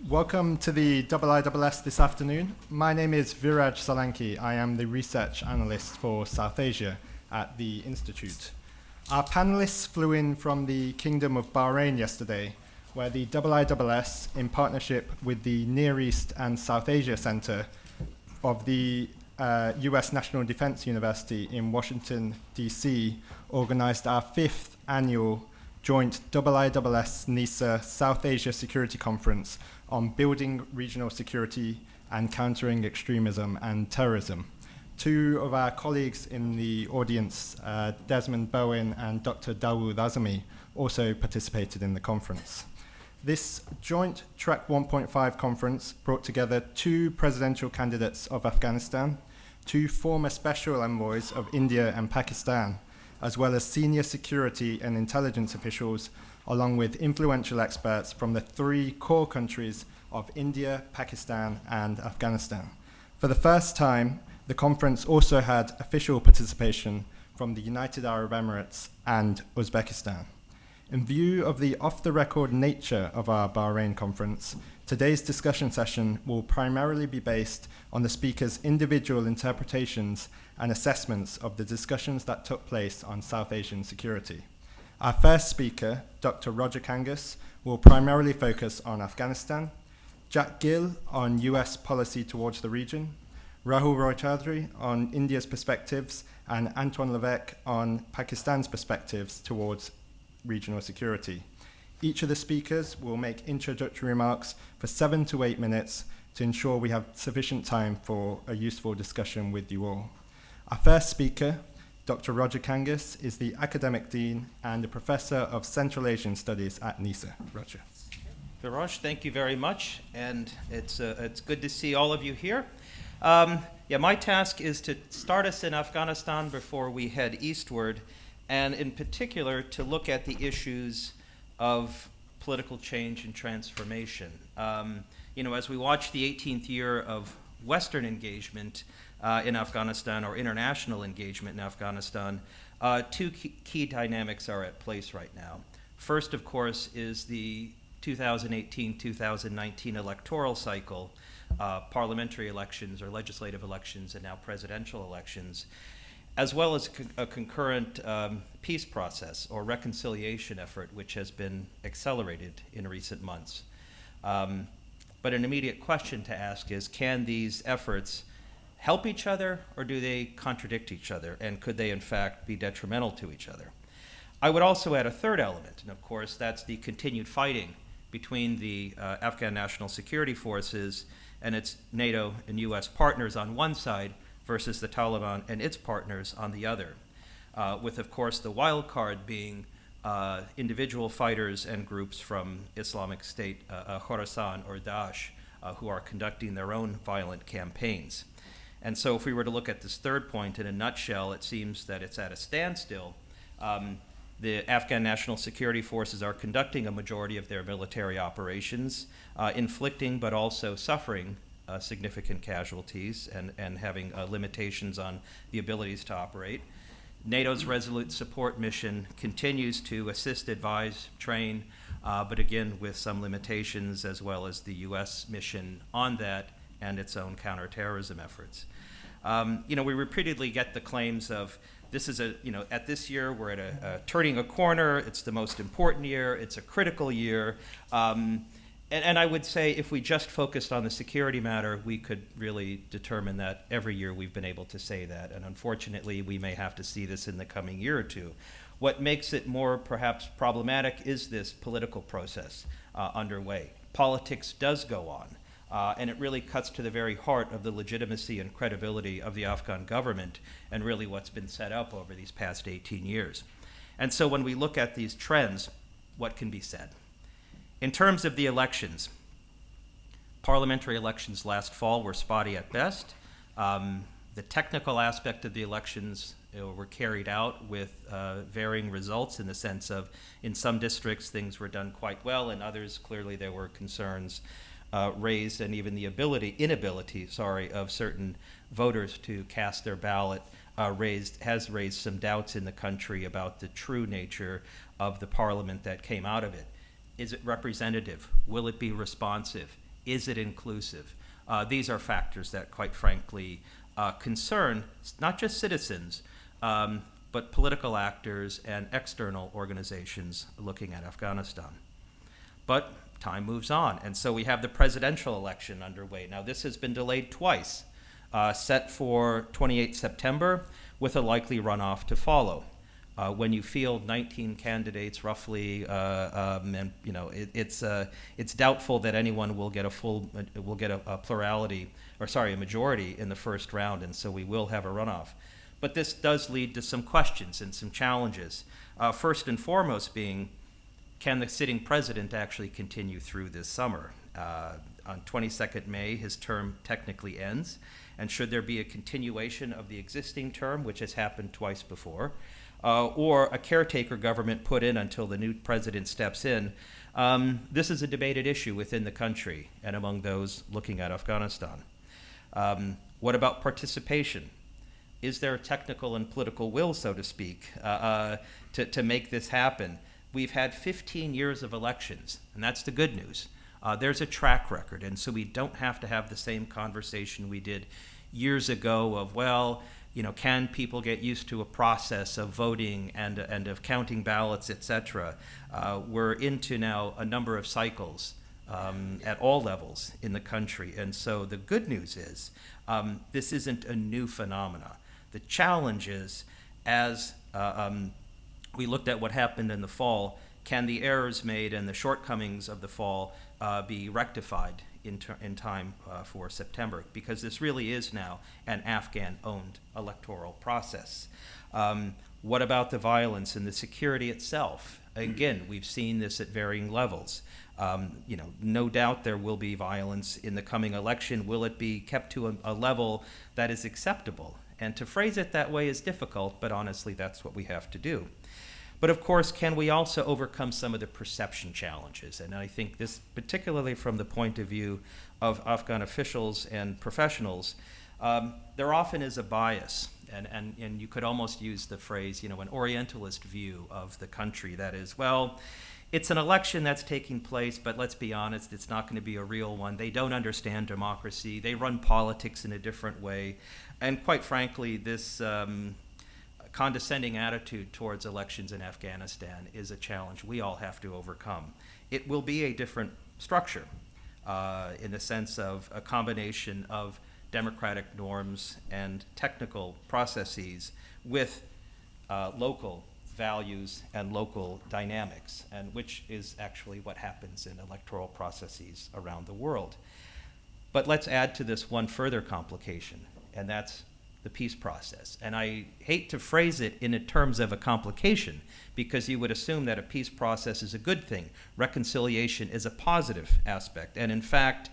Welcome to the IISS this afternoon. My name is Viraj Solanki. I am the research analyst for South Asia at the Institute. Our panelists flew in from the Kingdom of Bahrain yesterday, where the IISS, in partnership with the Near East and South Asia Center of the US National Defense University in Washington, D.C., organized our 5th annual joint IISS-NISA South Asia Security Conference on building regional security and countering extremism and terrorism. Two of our colleagues in the audience, Desmond Bowen and Dr. Dawood Azami, also participated in the conference. This joint Track 1.5 conference brought together two presidential candidates of Afghanistan, two former special envoys of India and Pakistan, as well as senior security and intelligence officials, along with influential experts from the three core countries of India, Pakistan, and Afghanistan. For the first time, the conference also had official participation from the United Arab Emirates and Uzbekistan. In view of the off-the-record nature of our Bahrain conference, today's discussion session will primarily be based on the speakers' individual interpretations and assessments of the discussions that took place on South Asian security. Our first speaker, Dr. Roger Kangas, will primarily focus on Afghanistan, Jack Gill on US policy towards the region, Rahul Roy-Chaudhry on India's perspectives, and Antoine Levesque on Pakistan's perspectives towards regional security. Each of the speakers will make introductory remarks for 7 to 8 minutes to ensure we have sufficient time for a useful discussion with you all. Our first speaker, Dr. Roger Kangas, is the Academic Dean and a Professor of Central Asian Studies at NISA. Roger. Viraj, thank you very much, and it's good to see all of you here. My task is to start us in Afghanistan before we head eastward, and in particular to look at the issues of political change and transformation. As we watch the 18th year of Western engagement in Afghanistan, or international engagement in Afghanistan, two key dynamics are at place right now. First, of course, is the 2018-2019 electoral cycle, parliamentary elections or legislative elections and now presidential elections, as well as a concurrent peace process or reconciliation effort, which has been accelerated in recent months. But an immediate question to ask is, can these efforts help each other, or do they contradict each other? And could they, in fact, be detrimental to each other? I would also add a third element, and of course, that's the continued fighting between the Afghan National Security Forces and its NATO and US partners on one side versus the Taliban and its partners on the other, with, of course, the wild card being individual fighters and groups from Islamic State, Khorasan or Daesh, who are conducting their own violent campaigns. And so if we were to look at this third point in a nutshell, it seems that it's at a standstill. The Afghan National Security Forces are conducting a majority of their military operations, inflicting but also suffering significant casualties and having limitations on the abilities to operate. NATO's Resolute Support Mission continues to assist, advise, train, but again with some limitations, as well as the U.S. mission on that and its own counterterrorism efforts. We repeatedly get the claims of this is at this year we're at a turning a corner. It's the most important year. It's a critical year. And I would say if we just focused on the security matter, we could really determine that every year we've been able to say that. And unfortunately, we may have to see this in the coming year or two. What makes it more perhaps problematic is this political process underway. Politics does go on. And it really cuts to the very heart of the legitimacy and credibility of the Afghan government and really what's been set up over these past 18 years. And so when we look at these trends, what can be said? In terms of the elections, parliamentary elections last fall were spotty at best. The technical aspect of the elections were carried out with varying results, in the sense of in some districts things were done quite well, in others clearly there were concerns raised, and even the inability of certain voters to cast their ballot has raised some doubts in the country about the true nature of the parliament that came out of it. Is it representative? Will it be responsive? Is it inclusive? These are factors that, quite frankly, concern not just citizens, but political actors and external organizations looking at Afghanistan. But time moves on, and so we have the presidential election underway. Now, this has been delayed twice, set for 28 September, with a likely runoff to follow. When you field 19 candidates, roughly, and it's doubtful that anyone will get a plurality, a majority in the first round, and so we will have a runoff. But this does lead to some questions and some challenges. First and foremost being, can the sitting president actually continue through this summer? On 22nd May, his term technically ends, and should there be a continuation of the existing term, which has happened twice before, or a caretaker government put in until the new president steps in, this is a debated issue within the country and among those looking at Afghanistan. What about participation? Is there a technical and political will, so to speak, to make this happen? We've had 15 years of elections, and that's the good news. There's a track record, and so we don't have to have the same conversation we did years ago of, well, can people get used to a process of voting and of counting ballots, et cetera? We're into now a number of cycles at all levels in the country, and so the good news is this isn't a new phenomena. The challenge is, as we looked at what happened in the fall, can the errors made and the shortcomings of the fall be rectified in time for September? Because this really is now an Afghan-owned electoral process. What about the violence and the security itself? Again, we've seen this at varying levels. No doubt there will be violence in the coming election. Will it be kept to a level that is acceptable? And to phrase it that way is difficult, but honestly, that's what we have to do. But of course, can we also overcome some of the perception challenges? And I think this, particularly from the point of view of Afghan officials and professionals, there often is a bias. And you could almost use the phrase, an Orientalist view of the country. That is, well, it's an election that's taking place, but let's be honest, it's not going to be a real one. They don't understand democracy. They run politics in a different way. And quite frankly, this condescending attitude towards elections in Afghanistan is a challenge we all have to overcome. It will be a different structure in the sense of a combination of democratic norms and technical processes with local values and local dynamics, and which is actually what happens in electoral processes around the world. But let's add to this one further complication, and that's the peace process. And I hate to phrase it in terms of a complication, because you would assume that a peace process is a good thing. Reconciliation is a positive aspect. And in fact,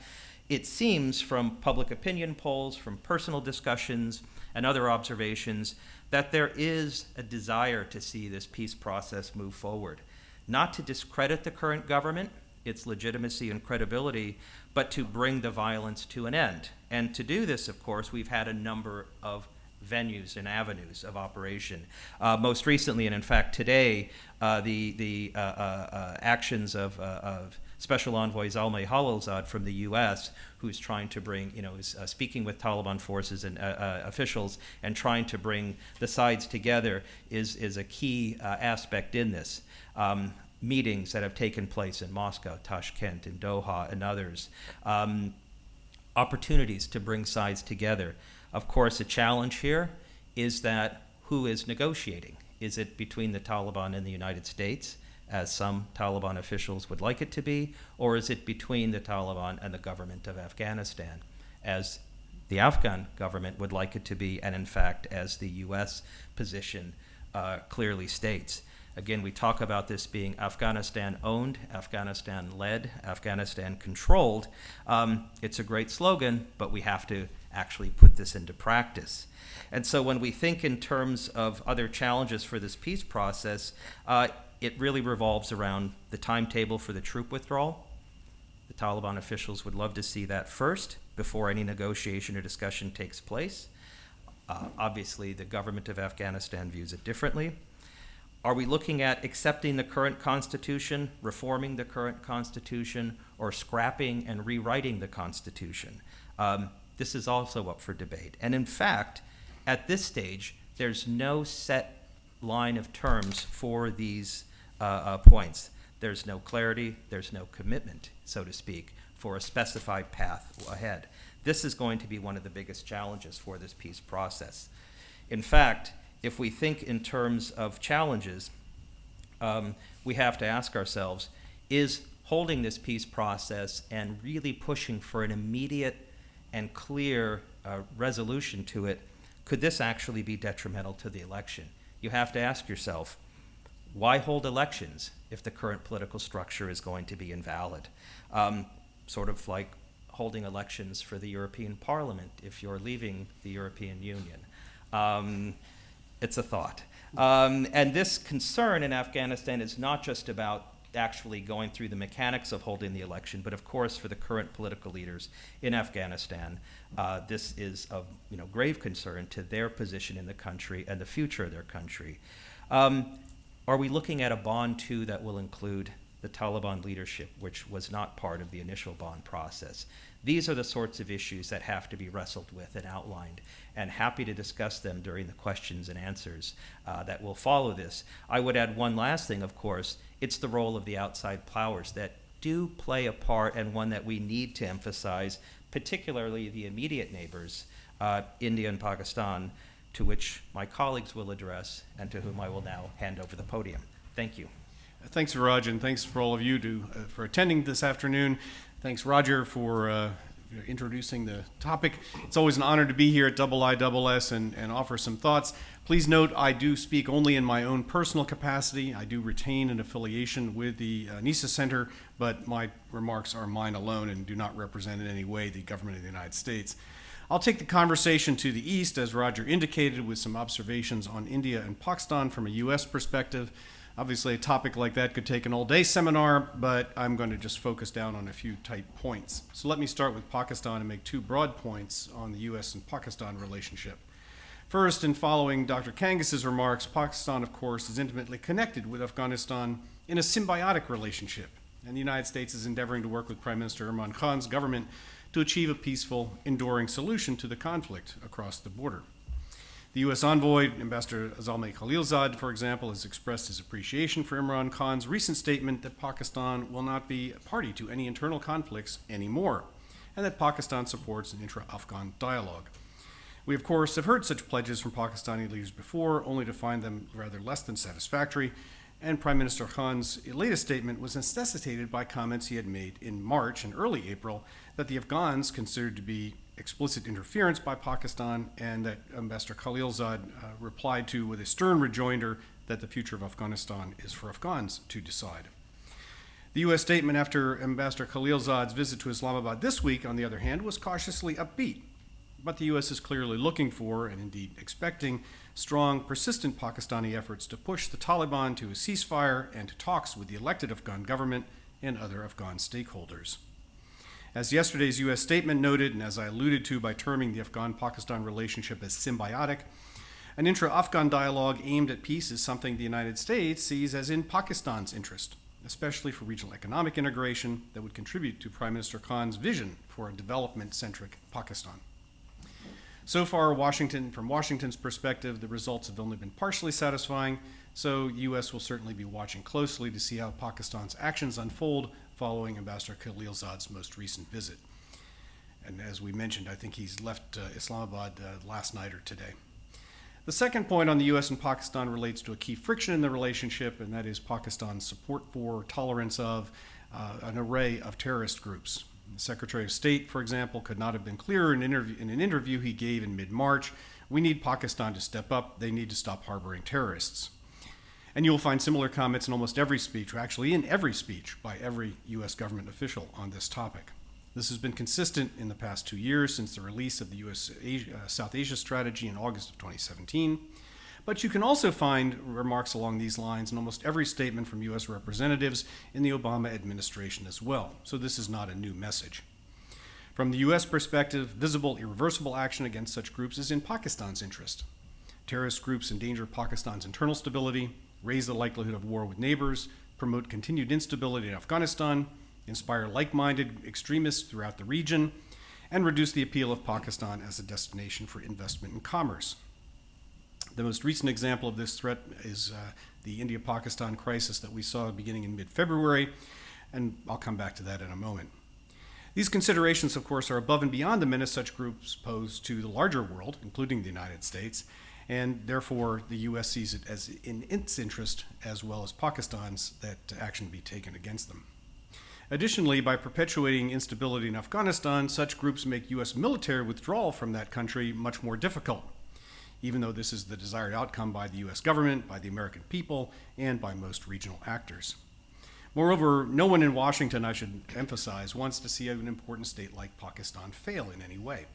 it seems from public opinion polls, from personal discussions, and other observations that there is a desire to see this peace process move forward. Not to discredit the current government, its legitimacy and credibility, but to bring the violence to an end. And to do this, of course, we've had a number of venues and avenues of operation. Most recently, and in fact today, the actions of Special Envoy Zalmay Khalilzad from the U.S., who's trying to bring, is speaking with Taliban forces and officials and trying to bring the sides together is a key aspect in this. Meetings that have taken place in Moscow, Tashkent, in Doha, and others. Opportunities to bring sides together. Of course, a challenge here is that who is negotiating? Is it between the Taliban and the United States, as some Taliban officials would like it to be, or is it between the Taliban and the government of Afghanistan, as the Afghan government would like it to be, and in fact, as the U.S. position clearly states? Again, we talk about this being Afghanistan-owned, Afghanistan-led, Afghanistan-controlled. It's a great slogan, but we have to actually put this into practice. And so when we think in terms of other challenges for this peace process, it really revolves around the timetable for the troop withdrawal. The Taliban officials would love to see that first, before any negotiation or discussion takes place. Obviously, the government of Afghanistan views it differently. Are we looking at accepting the current Constitution, reforming the current Constitution, or scrapping and rewriting the Constitution? This is also up for debate. And in fact, at this stage, there's no set line of terms for these points. There's no clarity, there's no commitment, so to speak, for a specified path ahead. This is going to be one of the biggest challenges for this peace process. In fact, if we think in terms of challenges, we have to ask ourselves, is holding this peace process and really pushing for an immediate and clear resolution to it, could this actually be detrimental to the election? You have to ask yourself, why hold elections if the current political structure is going to be invalid? Sort of like holding elections for the European Parliament if you're leaving the European Union. It's a thought. And this concern in Afghanistan is not just about actually going through the mechanics of holding the election, but of course for the current political leaders in Afghanistan, this is of grave concern to their position in the country and the future of their country. Are we looking at a bond too that will include the Taliban leadership, which was not part of the initial bond process? These are the sorts of issues that have to be wrestled with and outlined, and happy to discuss them during the questions and answers that will follow this. I would add one last thing, of course. It's the role of the outside powers that do play a part, and one that we need to emphasize, particularly the immediate neighbors, India and Pakistan, to which my colleagues will address and to whom I will now hand over the podium. Thank you. Thanks, Viraj, and thanks for all of you for attending this afternoon. Thanks, Roger, for introducing the topic. It's always an honor to be here at IISS and offer some thoughts. Please note, I do speak only in my own personal capacity. I do retain an affiliation with the NISA Center, but my remarks are mine alone and do not represent in any way the government of the United States. I'll take the conversation to the east, as Roger indicated, with some observations on India and Pakistan from a U.S. perspective. Obviously, a topic like that could take an all-day seminar, but I'm going to just focus down on a few tight points. So let me start with Pakistan and make two broad points on the U.S. and Pakistan relationship. First, in following Dr. Kangus's remarks, Pakistan, of course, is intimately connected with Afghanistan in a symbiotic relationship, and the United States is endeavoring to work with Prime Minister Imran Khan's government to achieve a peaceful, enduring solution to the conflict across the border. The U.S. envoy, Ambassador Zalmay Khalilzad, for example, has expressed his appreciation for Imran Khan's recent statement that Pakistan will not be a party to any internal conflicts anymore, and that Pakistan supports an intra-Afghan dialogue. We, of course, have heard such pledges from Pakistani leaders before, only to find them rather less than satisfactory, and Prime Minister Khan's latest statement was necessitated by comments he had made in March and early April that the Afghans considered to be explicit interference by Pakistan, and that Ambassador Khalilzad replied to with a stern rejoinder that the future of Afghanistan is for Afghans to decide. The U.S. statement after Ambassador Khalilzad's visit to Islamabad this week, on the other hand, was cautiously upbeat. But the U.S. is clearly looking for, and indeed expecting, strong, persistent Pakistani efforts to push the Taliban to a ceasefire and to talks with the elected Afghan government and other Afghan stakeholders. As yesterday's U.S. statement noted, and as I alluded to by terming the Afghan-Pakistan relationship as symbiotic, an intra-Afghan dialogue aimed at peace is something the United States sees as in Pakistan's interest, especially for regional economic integration that would contribute to Prime Minister Khan's vision for a development-centric Pakistan. So far, from Washington's perspective, the results have only been partially satisfying, so the U.S. will certainly be watching closely to see how Pakistan's actions unfold following Ambassador Khalilzad's most recent visit. And as we mentioned, I think he's left Islamabad last night or today. The second point on the U.S. and Pakistan relates to a key friction in the relationship, and that is Pakistan's support for, tolerance of, an array of terrorist groups. The Secretary of State, for example, could not have been clearer in an interview he gave in mid-March. We need Pakistan to step up. They need to stop harboring terrorists. And you'll find similar comments in almost every speech, or actually in every speech, by every U.S. government official on this topic. This has been consistent in the past 2 years since the release of the U.S. South Asia strategy in August of 2017. But you can also find remarks along these lines in almost every statement from U.S. representatives in the Obama administration as well. So this is not a new message. From the U.S. perspective, visible, irreversible action against such groups is in Pakistan's interest. Terrorist groups endanger Pakistan's internal stability, raise the likelihood of war with neighbors, promote continued instability in Afghanistan, inspire like-minded extremists throughout the region, and reduce the appeal of Pakistan as a destination for investment and commerce. The most recent example of this threat is the India-Pakistan crisis that we saw beginning in mid-February, and I'll come back to that in a moment. These considerations, of course, are above and beyond the menace such groups pose to the larger world, including the United States, and therefore the U.S. sees it as in its interest, as well as Pakistan's, that action be taken against them. Additionally, by perpetuating instability in Afghanistan, such groups make U.S. military withdrawal from that country much more difficult, even though this is the desired outcome by the U.S. government, by the American people, and by most regional actors. Moreover, no one in Washington, I should emphasize, wants to see an important state like Pakistan fail in any way.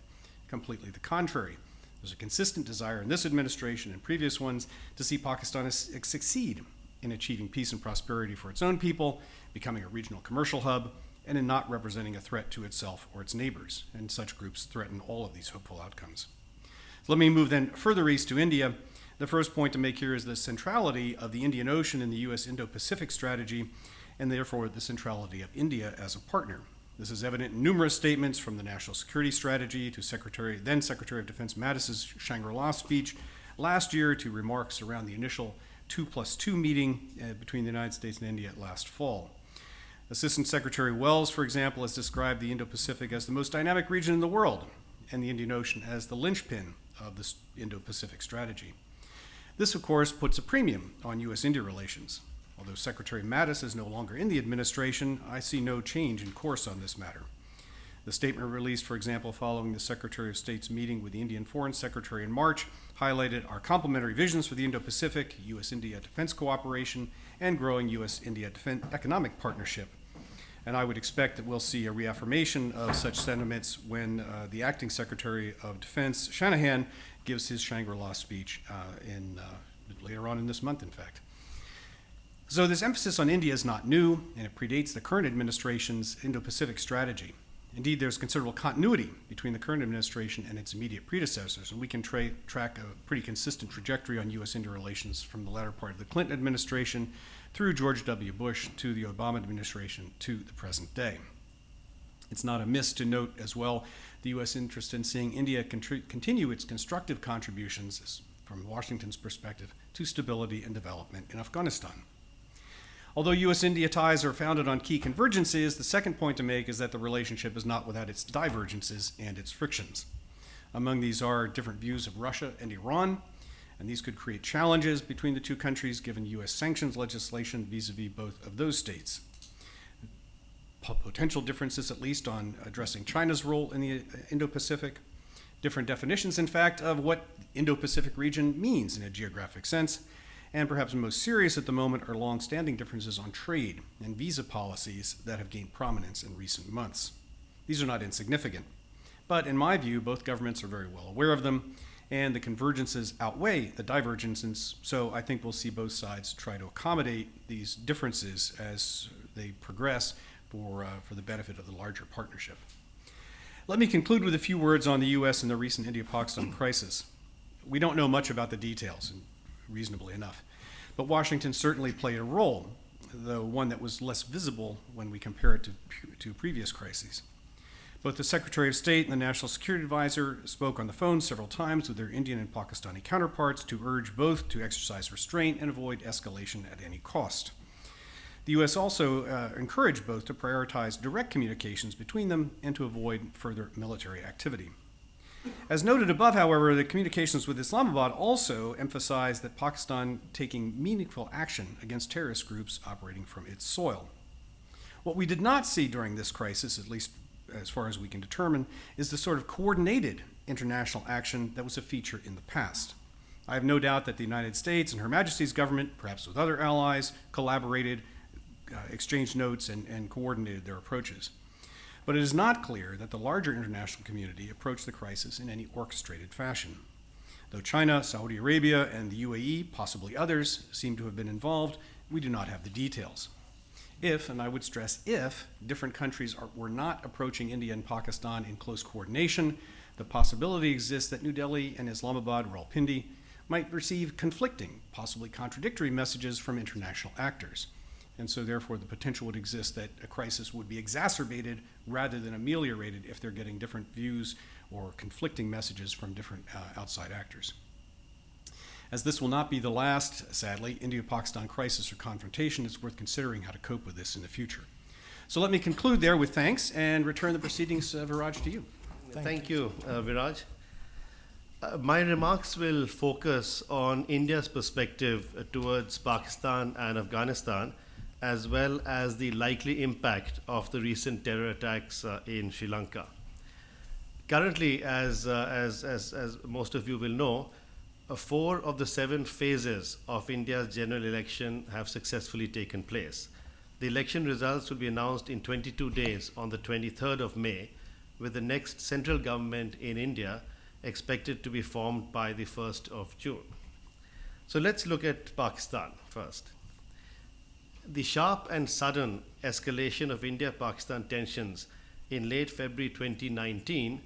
Completely the contrary. There's a consistent desire in this administration and previous ones to see Pakistan succeed in achieving peace and prosperity for its own people, becoming a regional commercial hub, and in not representing a threat to itself or its neighbors. And such groups threaten all of these hopeful outcomes. So let me move then further east to India. The first point to make here is the centrality of the Indian Ocean in the U.S. Indo-Pacific strategy, and therefore the centrality of India as a partner. This is evident in numerous statements from the National Security Strategy to then Secretary of Defense Mattis's Shangri-La speech last year to remarks around the initial 2+2 meeting between the United States and India last fall. Assistant Secretary Wells, for example, has described the Indo-Pacific as the most dynamic region in the world and the Indian Ocean as the linchpin of this Indo-Pacific strategy. This, of course, puts a premium on U.S.-India relations. Although Secretary Mattis is no longer in the administration, I see no change in course on this matter. The statement released, for example, following the Secretary of State's meeting with the Indian Foreign Secretary in March highlighted our complementary visions for the Indo-Pacific, U.S.-India defense cooperation, and growing U.S.-India economic partnership. And I would expect that we'll see a reaffirmation of such sentiments when the Acting Secretary of Defense, Shanahan, gives his Shangri-La speech later on in this month, in fact. So this emphasis on India is not new, and it predates the current administration's Indo-Pacific strategy. Indeed, there's considerable continuity between the current administration and its immediate predecessors, and we can track a pretty consistent trajectory on U.S.-India relations from the latter part of the Clinton administration through George W. Bush to the Obama administration to the present day. It's not amiss to note as well the U.S. interest in seeing India continue its constructive contributions, from Washington's perspective, to stability and development in Afghanistan. Although U.S.-India ties are founded on key convergences, the second point to make is that the relationship is not without its divergences and its frictions. Among these are different views of Russia and Iran, and these could create challenges between the two countries given U.S. sanctions legislation vis-a-vis both of those states. Potential differences, at least, on addressing China's role in the Indo-Pacific. Different definitions, in fact, of what Indo-Pacific region means in a geographic sense. And perhaps most serious at the moment are long-standing differences on trade and visa policies that have gained prominence in recent months. These are not insignificant, but in my view, both governments are very well aware of them, and the convergences outweigh the divergences, so I think we'll see both sides try to accommodate these differences as they progress for the benefit of the larger partnership. Let me conclude with a few words on the U.S. and the recent India-Pakistan crisis. We don't know much about the details, reasonably enough. But Washington certainly played a role, though one that was less visible when we compare it to previous crises. Both the Secretary of State and the National Security Advisor spoke on the phone several times with their Indian and Pakistani counterparts to urge both to exercise restraint and avoid escalation at any cost. The U.S. also encouraged both to prioritize direct communications between them and to avoid further military activity. As noted above, however, the communications with Islamabad also emphasized that Pakistan taking meaningful action against terrorist groups operating from its soil. What we did not see during this crisis, at least as far as we can determine, is the sort of coordinated international action that was a feature in the past. I have no doubt that the United States and Her Majesty's government, perhaps with other allies, collaborated, exchanged notes, and coordinated their approaches. But it is not clear that the larger international community approached the crisis in any orchestrated fashion. Though China, Saudi Arabia, and the UAE, possibly others, seem to have been involved, we do not have the details. If, and I would stress if, different countries were not approaching India and Pakistan in close coordination, the possibility exists that New Delhi and Islamabad, Rawalpindi, might receive conflicting, possibly contradictory messages from international actors. And so therefore the potential would exist that a crisis would be exacerbated rather than ameliorated if they're getting different views or conflicting messages from different outside actors. As this will not be the last, sadly, India-Pakistan crisis or confrontation, it's worth considering how to cope with this in the future. So let me conclude there with thanks and return the proceedings, Viraj, to you. Thank you, Viraj. My remarks will focus on India's perspective towards Pakistan and Afghanistan, as well as the likely impact of the recent terror attacks in Sri Lanka. Currently, as most of you will know, 4 of the 7 phases of India's general election have successfully taken place. The election results will be announced in 22 days on the 23rd of May, with the next central government in India expected to be formed by the 1st of June. So let's look at Pakistan first. The sharp and sudden escalation of India-Pakistan tensions in late February 2019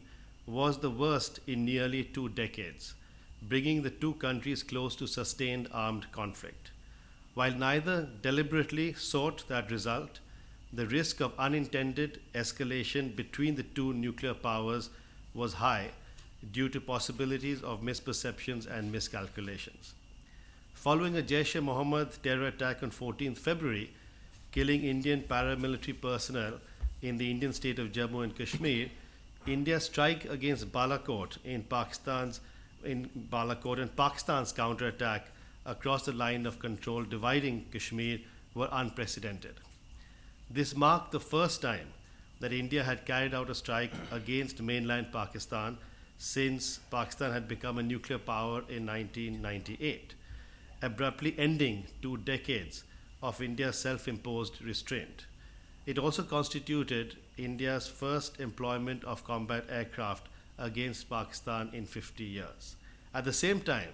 was the worst in nearly 2 decades, bringing the two countries close to sustained armed conflict. While neither deliberately sought that result, the risk of unintended escalation between the two nuclear powers was high due to possibilities of misperceptions and miscalculations. Following a Jaish-e-Mohammed terror attack on 14th February, killing Indian paramilitary personnel in the Indian state of Jammu and Kashmir, India's strike against Balakot and Pakistan's counterattack across the line of control dividing Kashmir were unprecedented. This marked the first time that India had carried out a strike against mainland Pakistan since Pakistan had become a nuclear power in 1998, abruptly ending 2 decades of India's self-imposed restraint. It also constituted India's first employment of combat aircraft against Pakistan in 50 years. At the same time,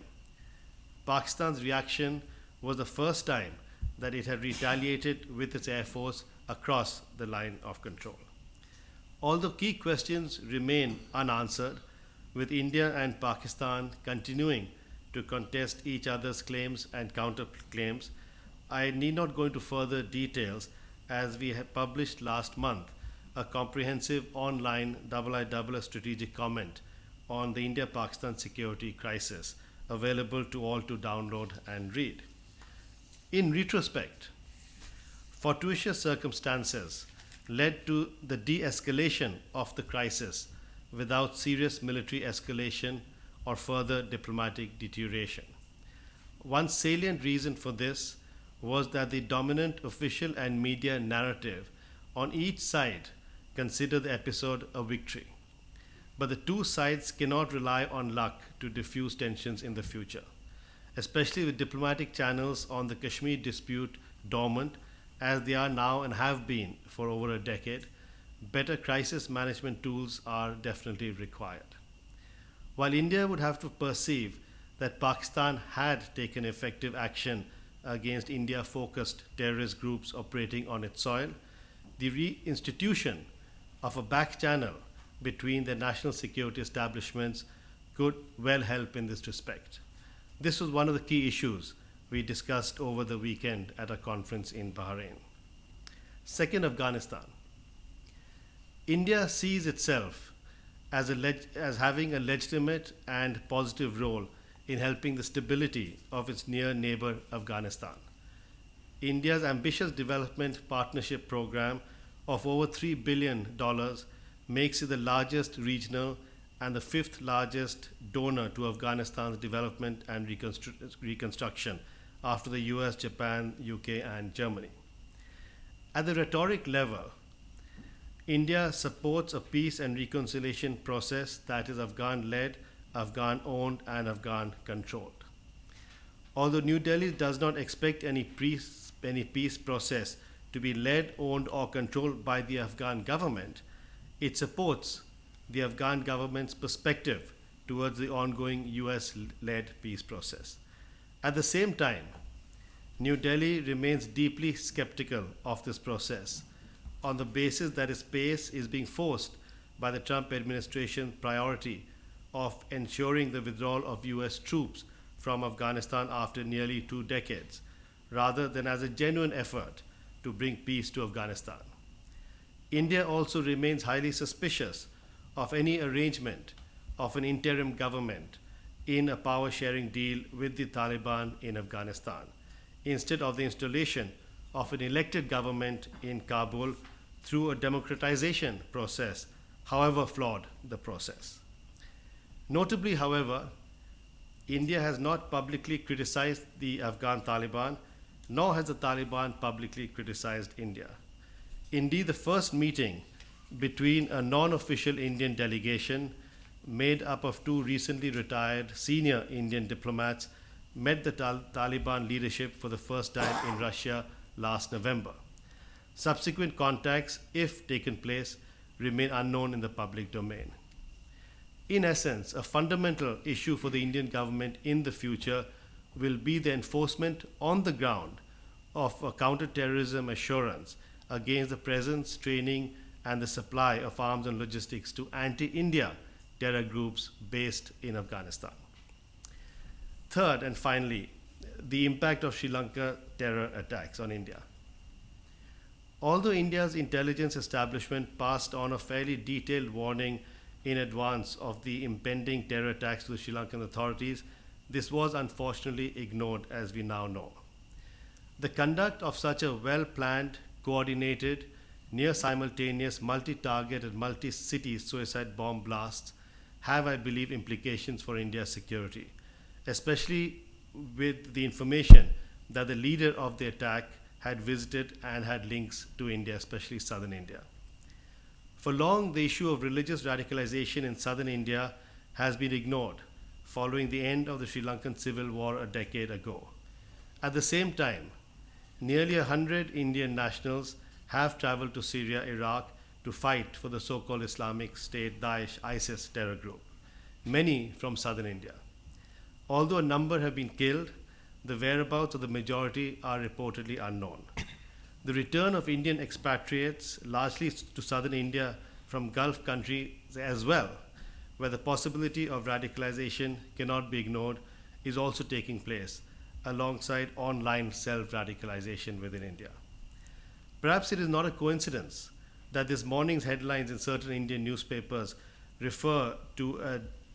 Pakistan's reaction was the first time that it had retaliated with its air force across the line of control. Although key questions remain unanswered, with India and Pakistan continuing to contest each other's claims and counterclaims, I need not go into further details as we have published last month a comprehensive online IISS strategic comment on the India-Pakistan security crisis, available to all to download and read. In retrospect, fortuitous circumstances led to the de-escalation of the crisis without serious military escalation or further diplomatic deterioration. One salient reason for this was that the dominant official and media narrative on each side considered the episode a victory. But the two sides cannot rely on luck to diffuse tensions in the future, especially with diplomatic channels on the Kashmir dispute dormant as they are now and have been for over a decade. Better crisis management tools are definitely required. While India would have to perceive that Pakistan had taken effective action against India-focused terrorist groups operating on its soil, the reinstitution of a back channel between the national security establishments could well help in this respect. This was one of the key issues we discussed over the weekend at a conference in Bahrain. Second, Afghanistan. India sees itself as having a legitimate and positive role in helping the stability of its near neighbor Afghanistan. India's ambitious development partnership program of over $3 billion makes it the largest regional and the 5th largest donor to Afghanistan's development and reconstruction after the US, Japan, UK, and Germany. At the rhetoric level, India supports a peace and reconciliation process that is Afghan-led, Afghan-owned, and Afghan-controlled. Although New Delhi does not expect any peace process to be led, owned, or controlled by the Afghan government, it supports the Afghan government's perspective towards the ongoing US-led peace process. At the same time, New Delhi remains deeply skeptical of this process on the basis that its pace is being forced by the Trump administration's priority of ensuring the withdrawal of US troops from Afghanistan after nearly 2 decades, rather than as a genuine effort to bring peace to Afghanistan. India also remains highly suspicious of any arrangement of an interim government in a power-sharing deal with the Taliban in Afghanistan, instead of the installation of an elected government in Kabul through a democratization process, however flawed the process. Notably, however, India has not publicly criticized the Afghan Taliban, nor has the Taliban publicly criticized India. Indeed, the first meeting between a non-official Indian delegation made up of 2 recently retired senior Indian diplomats met the Taliban leadership for the first time in Russia last November. Subsequent contacts, if taken place, remain unknown in the public domain. In essence, a fundamental issue for the Indian government in the future will be the enforcement on the ground of a counter-terrorism assurance against the presence, training, and the supply of arms and logistics to anti-India terror groups based in Afghanistan. Third, and finally, the impact of Sri Lanka terror attacks on India. Although India's intelligence establishment passed on a fairly detailed warning in advance of the impending terror attacks to the Sri Lankan authorities, this was unfortunately ignored, as we now know. The conduct of such a well-planned, coordinated, near-simultaneous, multi-target and multi-city suicide bomb blasts have, I believe, implications for India's security, especially with the information that the leader of the attack had visited and had links to India, especially southern India. For long, the issue of religious radicalization in southern India has been ignored following the end of the Sri Lankan civil war a decade ago. At the same time, nearly 100 Indian nationals have traveled to Syria, Iraq to fight for the so-called Islamic State, Daesh, ISIS terror group, many from southern India. Although a number have been killed, the whereabouts of the majority are reportedly unknown. The return of Indian expatriates, largely to southern India from Gulf countries as well, where the possibility of radicalization cannot be ignored, is also taking place, alongside online self-radicalization within India. Perhaps it is not a coincidence that this morning's headlines in certain Indian newspapers refer to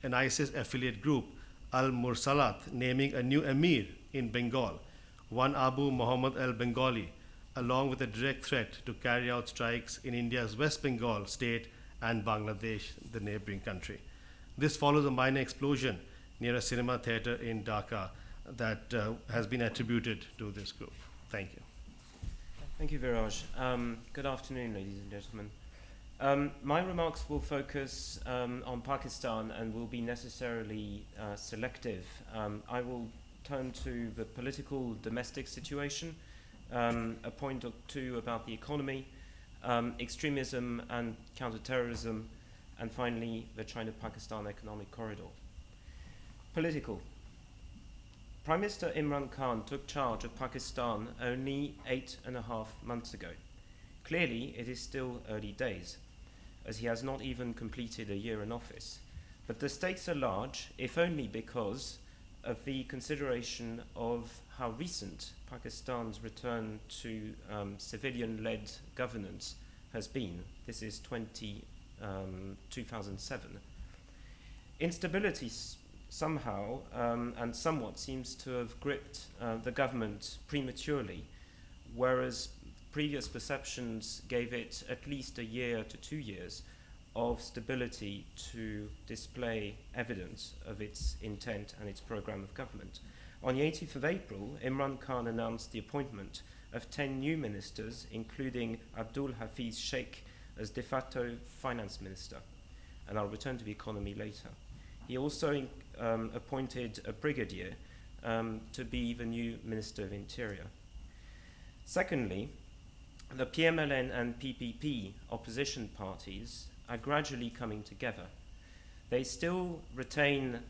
an ISIS affiliate group, Al-Mursalat, naming a new emir in Bengal, one Abu Muhammad al-Bengali, along with a direct threat to carry out strikes in India's West Bengal state and Bangladesh, the neighboring country. This follows a minor explosion near a cinema theater in Dhaka that has been attributed to this group. Thank you. Thank you, Viraj. Good afternoon, ladies and gentlemen. My remarks will focus on Pakistan and will be necessarily selective. I will turn to the political domestic situation, a point or two about the economy, extremism and counterterrorism, and finally the China-Pakistan economic corridor. Political. Prime Minister Imran Khan took charge of Pakistan only 8.5 months ago. Clearly, it is still early days, as he has not even completed a year in office. But the stakes are large, if only because of the consideration of how recent Pakistan's return to civilian-led governance has been. This is 2007. Instability somehow and somewhat seems to have gripped the government prematurely, whereas previous perceptions gave it at least a year to 2 years of stability to display evidence of its intent and its program of government. On the 18th of April, Imran Khan announced the appointment of 10 new ministers, including Abdul Hafiz Sheikh as de facto finance minister, and I'll return to the economy later. He also appointed a brigadier to be the new Minister of Interior. Secondly, the PMLN and PPP opposition parties are gradually coming together. They still retain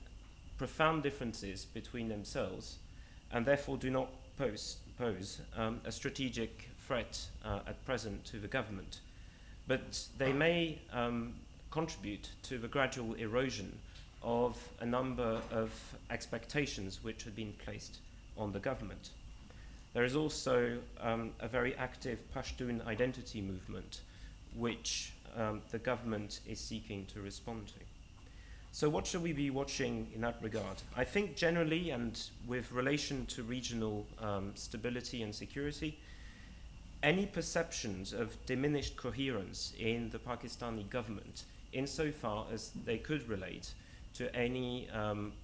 profound differences between themselves and therefore do not pose a strategic threat at present to the government. But they may contribute to the gradual erosion of a number of expectations which had been placed on the government. There is also a very active Pashtun identity movement which the government is seeking to respond to. So what should we be watching in that regard? I think generally, and with relation to regional stability and security, any perceptions of diminished coherence in the Pakistani government, insofar as they could relate to any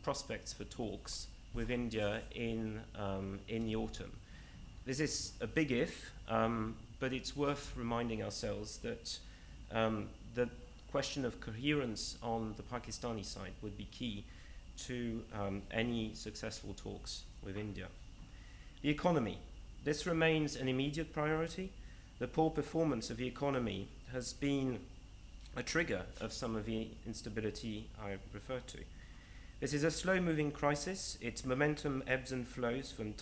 prospects for talks with India in the autumn. This is a big if, but it's worth reminding ourselves that the question of coherence on the Pakistani side would be key to any successful talks with India. The economy. This remains an immediate priority. The poor performance of the economy has been a trigger of some of the instability I referred to. This is a slow-moving crisis. Its momentum ebbs and flows from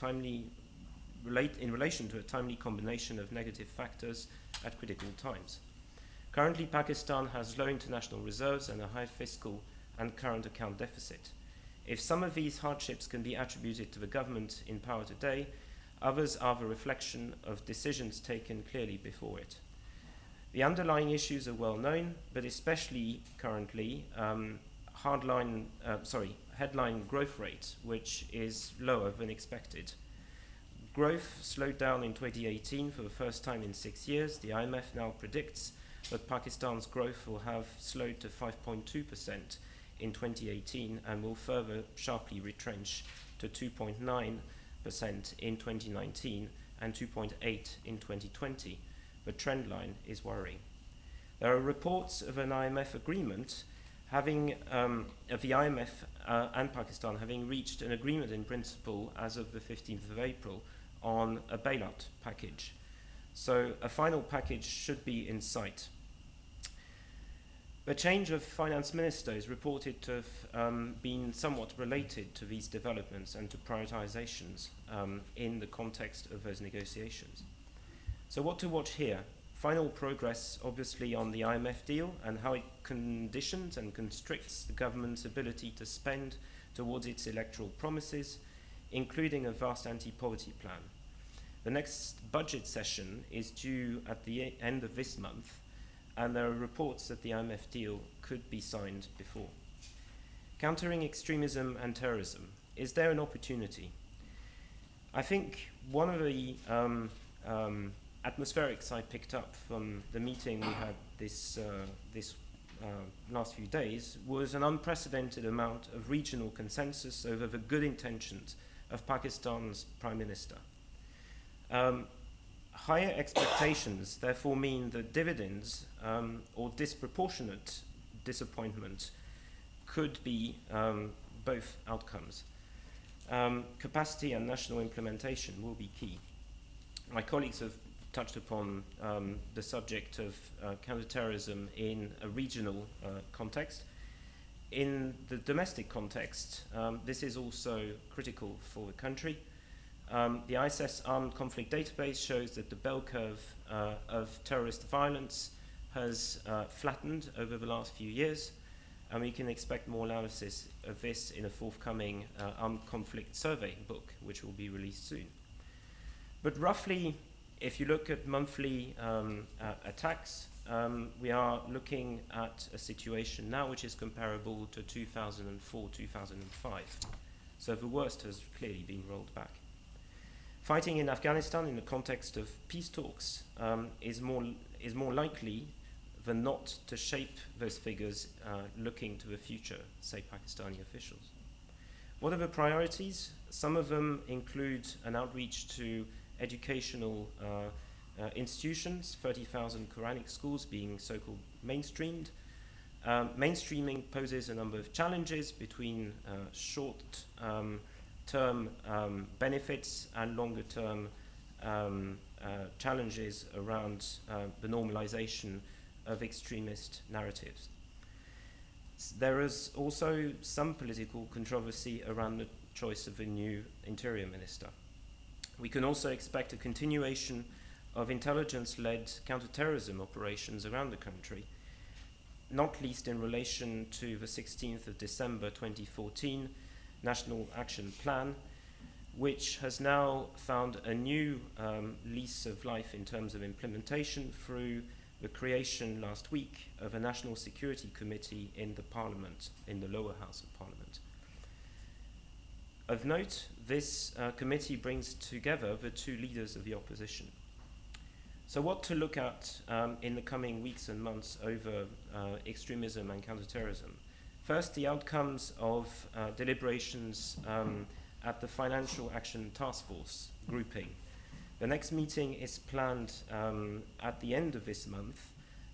in relation to a timely combination of negative factors at critical times. Currently, Pakistan has low international reserves and a high fiscal and current account deficit. If some of these hardships can be attributed to the government in power today, others are the reflection of decisions taken clearly before it. The underlying issues are well known, but especially currently, headline growth rate, which is lower than expected. Growth slowed down in 2018 for the first time in 6 years. The IMF now predicts that Pakistan's growth will have slowed to 5.2% in 2018 and will further sharply retrench to 2.9% in 2019 and 2.8% in 2020. The trend line is worrying. There are reports of an IMF agreement of the IMF and Pakistan having reached an agreement in principle as of the 15th of April on a bailout package. So a final package should be in sight. The change of finance minister is reported to have been somewhat related to these developments and to prioritizations in the context of those negotiations. So what to watch here? Final progress, obviously, on the IMF deal and how it conditions and constricts the government's ability to spend towards its electoral promises, including a vast anti-poverty plan. The next budget session is due at the end of this month, and there are reports that the IMF deal could be signed before. Countering extremism and terrorism. Is there an opportunity? I think one of the atmospherics I picked up from the meeting we had this last few days was an unprecedented amount of regional consensus over the good intentions of Pakistan's Prime Minister. Higher expectations therefore mean that dividends or disproportionate disappointment could be both outcomes. Capacity and national implementation will be key. My colleagues have touched upon the subject of counterterrorism in a regional context. In the domestic context, this is also critical for the country. The ISIS Armed Conflict Database shows that the bell curve of terrorist violence has flattened over the last few years, and we can expect more analysis of this in a forthcoming Armed Conflict Survey book, which will be released soon. But roughly, if you look at monthly attacks, we are looking at a situation now which is comparable to 2004-2005. So the worst has clearly been rolled back. Fighting in Afghanistan in the context of peace talks is more likely than not to shape those figures looking to the future, say Pakistani officials. What are the priorities? Some of them include an outreach to educational institutions, 30,000 Quranic schools being so-called mainstreamed. Mainstreaming poses a number of challenges between short-term benefits and longer-term challenges around the normalization of extremist narratives. There is also some political controversy around the choice of a new interior minister. We can also expect a continuation of intelligence-led counterterrorism operations around the country, not least in relation to the 16th of December 2014 National Action Plan, which has now found a new lease of life in terms of implementation through the creation last week of a National Security Committee in the Parliament, in the lower house of Parliament. Of note, this committee brings together the two leaders of the opposition. So what to look at in the coming weeks and months over extremism and counterterrorism? First, the outcomes of deliberations at the Financial Action Task Force grouping. The next meeting is planned at the end of this month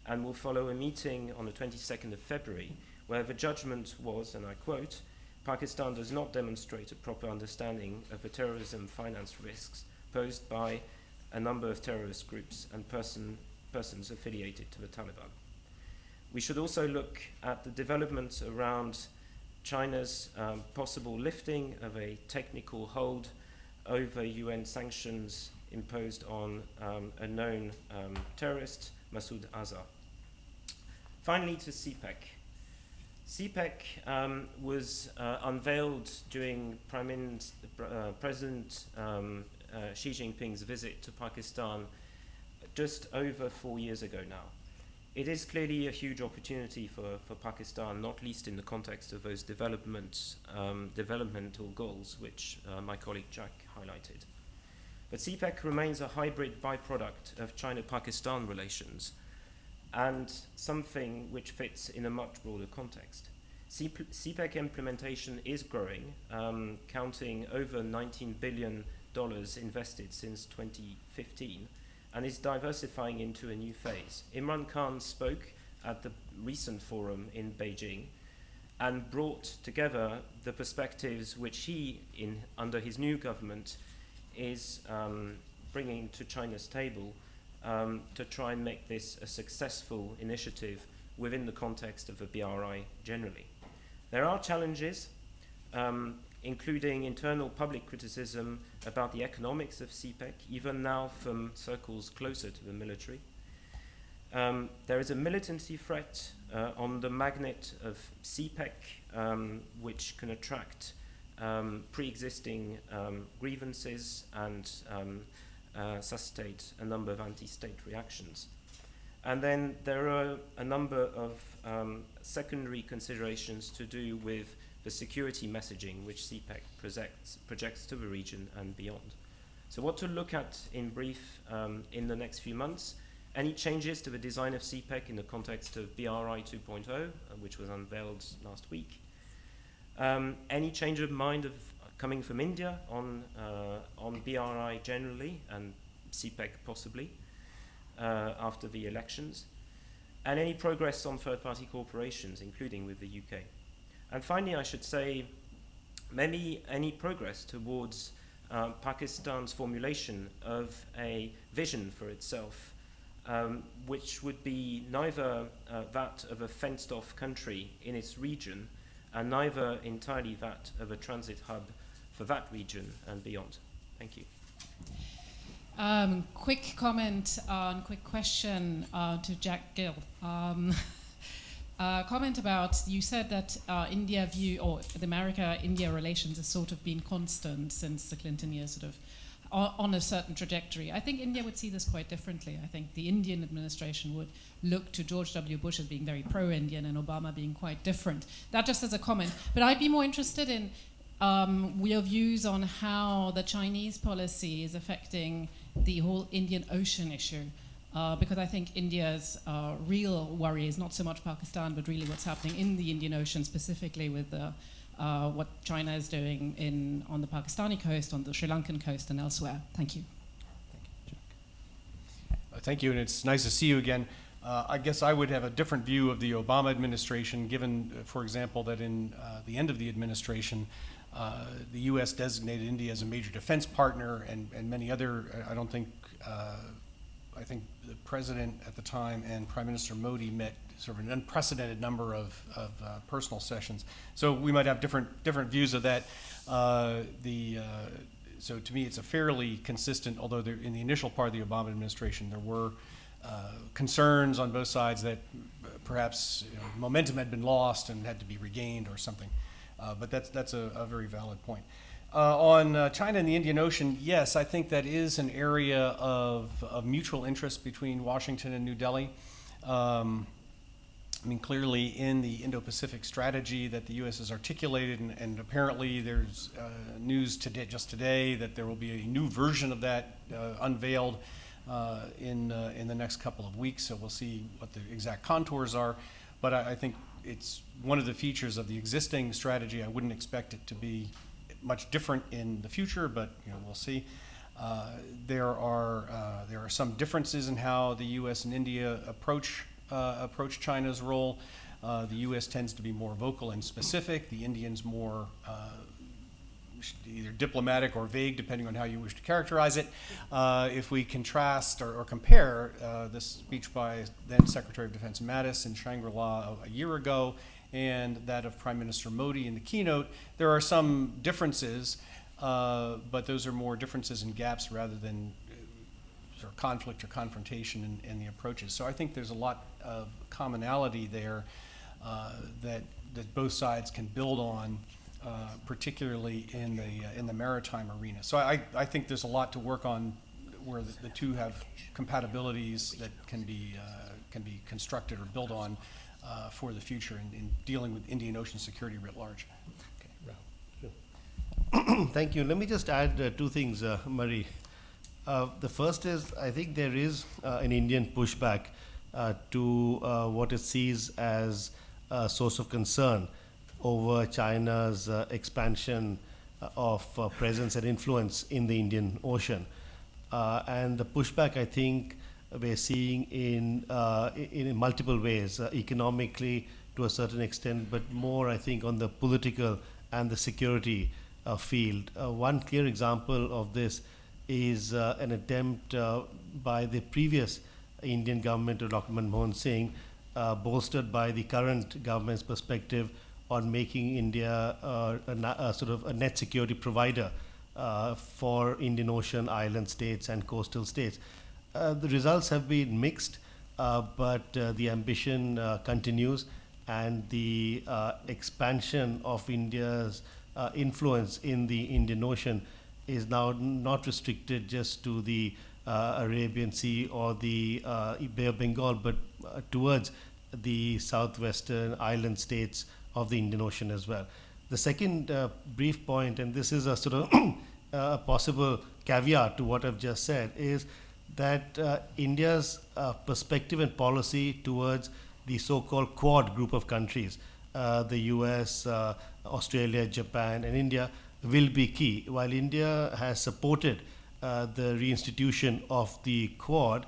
and will follow a meeting on the 22nd of February where the judgment was, and I quote, Pakistan does not demonstrate a proper understanding of the terrorism finance risks posed by a number of terrorist groups and persons affiliated to the Taliban. We should also look at the developments around China's possible lifting of a technical hold over UN sanctions imposed on a known terrorist, Masood Azhar. Finally, to CPEC. CPEC was unveiled during President Xi Jinping's visit to Pakistan just over 4 years ago now. It is clearly a huge opportunity for Pakistan, not least in the context of those developmental goals which my colleague Jack highlighted. But CPEC remains a hybrid byproduct of China-Pakistan relations and something which fits in a much broader context. CPEC implementation is growing, counting over $19 billion invested since 2015, and is diversifying into a new phase. Imran Khan spoke at the recent forum in Beijing and brought together the perspectives which he, under his new government, is bringing to China's table to try and make this a successful initiative within the context of the BRI generally. There are challenges, including internal public criticism about the economics of CPEC, even now from circles closer to the military. There is a militancy threat on the magnet of CPEC, which can attract pre-existing grievances and suscitate a number of anti-state reactions. And then there are a number of secondary considerations to do with the security messaging which CPEC projects to the region and beyond. So what to look at in brief in the next few months? Any changes to the design of CPEC in the context of BRI 2.0, which was unveiled last week? Any change of mind coming from India on BRI generally and CPEC possibly after the elections? And any progress on third-party corporations, including with the UK? And finally, I should say, maybe any progress towards Pakistan's formulation of a vision for itself, which would be neither that of a fenced-off country in its region, and neither entirely that of a transit hub for that region and beyond. Thank you. Quick comment and quick question to Jack Gill. Comment about, you said that India view, or the America-India relations has sort of been constant since the Clinton years, sort of on a certain trajectory. I think India would see this quite differently. I think the Indian administration would look to George W. Bush as being very pro-Indian and Obama being quite different. That just as a comment. But I'd be more interested in your views on how the Chinese policy is affecting the whole Indian Ocean issue. Because I think India's real worry is not so much Pakistan, but really what's happening in the Indian Ocean, specifically with what China is doing on the Pakistani coast, on the Sri Lankan coast, and elsewhere. Thank you. Thank you, and it's nice to see you again. I guess I would have a different view of the Obama administration, given, for example, that in the end of the administration, the U.S. designated India as a major defense partner, and many other, I think the president at the time and Prime Minister Modi met sort of an unprecedented number of personal sessions. So we might have different views of that. So to me, it's a fairly consistent, although in the initial part of the Obama administration, there were concerns on both sides that perhaps momentum had been lost and had to be regained or something. But that's a very valid point. On China and the Indian Ocean, yes, I think that is an area of mutual interest between Washington and New Delhi. I mean, clearly in the Indo-Pacific strategy that the U.S. has articulated, and apparently there's news just today that there will be a new version of that unveiled in the next couple of weeks. So we'll see what the exact contours are. But I think it's one of the features of the existing strategy. I wouldn't expect it to be much different in the future, but we'll see. There are some differences in how the U.S. and India approach China's role. The U.S. tends to be more vocal and specific. The Indians more either diplomatic or vague, depending on how you wish to characterize it. If we contrast or compare the speech by then Secretary of Defense Mattis in Shangri-La a year ago and that of Prime Minister Modi in the keynote, there are some differences, but those are more differences in gaps rather than sort of conflict or confrontation in the approaches. So I think there's a lot of commonality there that both sides can build on, particularly in the maritime arena. So I think there's a lot to work on where the two have compatibilities that can be constructed or built on for the future in dealing with Indian Ocean security writ large. Thank you. Let me just add two things, Marie. The first is, I think there is an Indian pushback to what it sees as a source of concern over China's expansion of presence and influence in the Indian Ocean. And the pushback, I think, we're seeing in multiple ways, economically to a certain extent, but more, I think, on the political and the security field. One clear example of this is an attempt by the previous Indian government of Dr. Manmohan Singh, bolstered by the current government's perspective on making India a sort of a net security provider for Indian Ocean island states and coastal states. The results have been mixed, but the ambition continues, and the expansion of India's influence in the Indian Ocean is now not restricted just to the Arabian Sea or the Bay of Bengal, but towards the southwestern island states of the Indian Ocean as well. The second brief point, and this is a sort of a possible caveat to what I've just said, is that India's perspective and policy towards the so-called Quad group of countries, the US, Australia, Japan, and India, will be key. While India has supported the reinstitution of the Quad,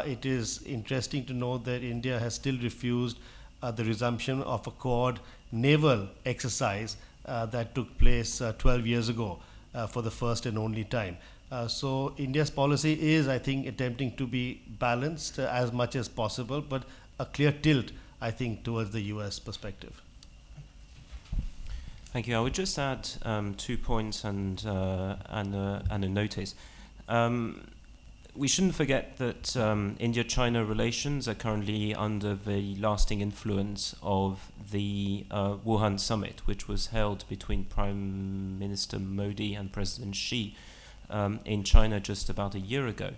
it is interesting to note that India has still refused the resumption of a Quad naval exercise that took place 12 years ago for the first and only time. So India's policy is, I think, attempting to be balanced as much as possible, but a clear tilt, I think, towards the US perspective. Thank you. I would just add 2 points and a notice. We shouldn't forget that India-China relations are currently under the lasting influence of the Wuhan summit, which was held between Prime Minister Modi and President Xi in China just about a year ago.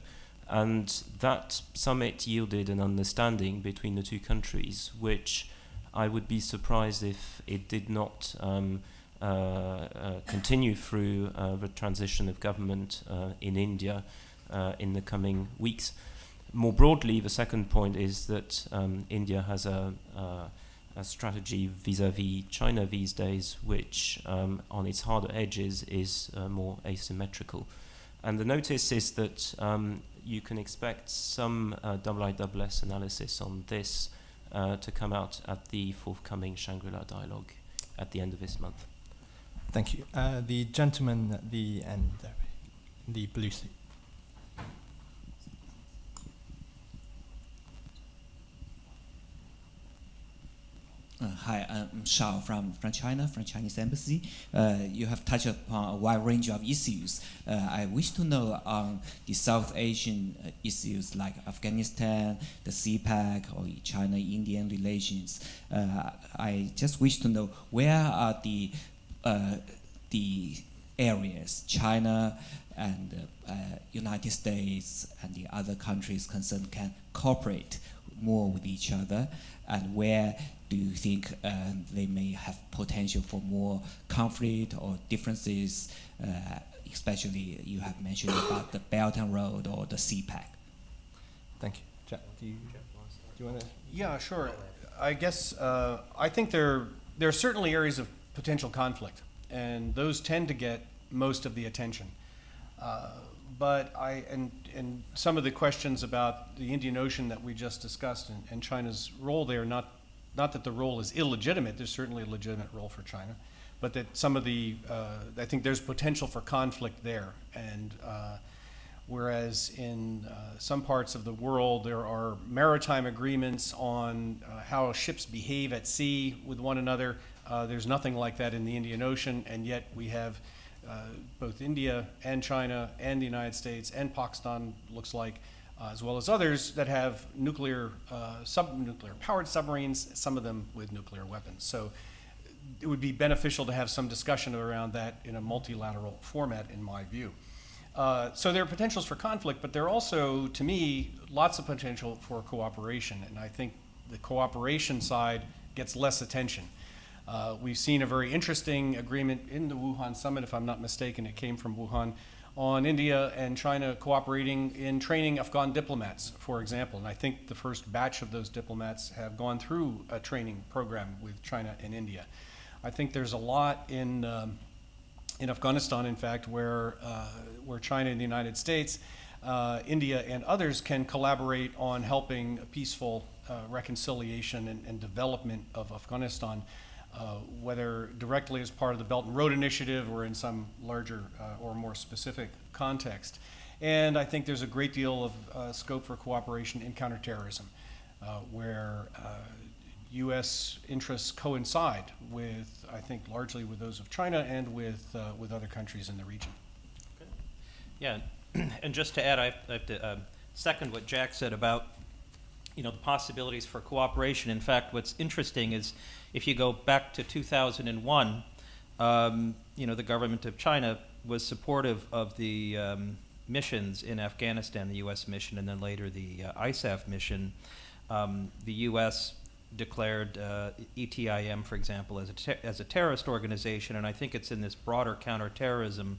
And that summit yielded an understanding between the two countries, which I would be surprised if it did not continue through the transition of government in India in the coming weeks. More broadly, the second point is that India has a strategy vis-à-vis China these days, which on its harder edges is more asymmetrical. And the notice is that you can expect some IISS analysis on this to come out at the forthcoming Shangri-La dialogue at the end of this month. Thank you. The gentleman at the end there, the blue suit. Hi, I'm Shao from China, from Chinese Embassy. You have touched upon a wide range of issues. I wish to know on the South Asian issues like Afghanistan, the CPAC, or China-Indian relations. I just wish to know where are the areas China and United States and the other countries concerned can cooperate more with each other, and where do you think they may have potential for more conflict or differences, especially you have mentioned about the Belt and Road or the CPAC? Thank you. Jack, do you want to? Yeah, sure. I guess I think there are certainly areas of potential conflict, and those tend to get most of the attention. But and some of the questions about the Indian Ocean that we just discussed and China's role there, not that the role is illegitimate, there's certainly a legitimate role for China, but that some of the, I think there's potential for conflict there. And whereas in some parts of the world there are maritime agreements on how ships behave at sea with one another, there's nothing like that in the Indian Ocean, and yet we have both India and China and the United States and Pakistan, looks like, as well as others that have nuclear powered submarines, some of them with nuclear weapons. So it would be beneficial to have some discussion around that in a multilateral format, in my view. So there are potentials for conflict, but there are also, to me, lots of potential for cooperation, and I think the cooperation side gets less attention. We've seen a very interesting agreement in the Wuhan summit, if I'm not mistaken, it came from Wuhan, on India and China cooperating in training Afghan diplomats, for example. And I think the first batch of those diplomats have gone through a training program with China and India. I think there's a lot in Afghanistan, in fact, where China and the United States, India and others can collaborate on helping a peaceful reconciliation and development of Afghanistan, whether directly as part of the Belt and Road Initiative or in some larger or more specific context. And I think there's a great deal of scope for cooperation in counterterrorism, where U.S. interests coincide with, I think, largely with those of China and with other countries in the region. Okay. Yeah, and just to add, I have to second what Jack said about the possibilities for cooperation. In fact, what's interesting is if you go back to 2001, the government of China was supportive of the missions in Afghanistan, the U.S. mission, and then later the ISAF mission. The U.S. declared ETIM, for example, as a terrorist organization, and I think it's in this broader counterterrorism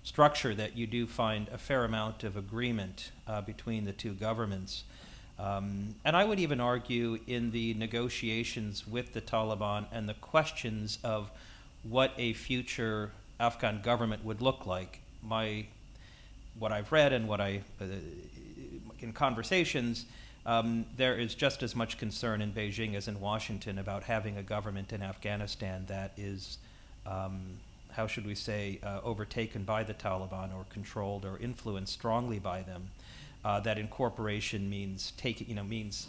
structure that you do find a fair amount of agreement between the two governments. And I would even argue in the negotiations with the Taliban and the questions of what a future Afghan government would look like, what I've read and what in conversations, there is just as much concern in Beijing as in Washington about having a government in Afghanistan that is, how should we say, overtaken by the Taliban or controlled or influenced strongly by them. That incorporation means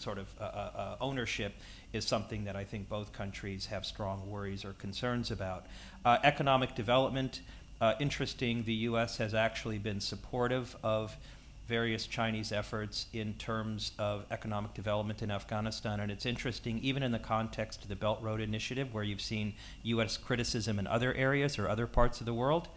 sort of ownership is something that I think both countries have strong worries or concerns about. Economic development, interesting, the U.S. has actually been supportive of various Chinese efforts in terms of economic development in Afghanistan, and it's interesting, even in the context of the Belt Road Initiative, where you've seen U.S. criticism in other areas or other parts of the world.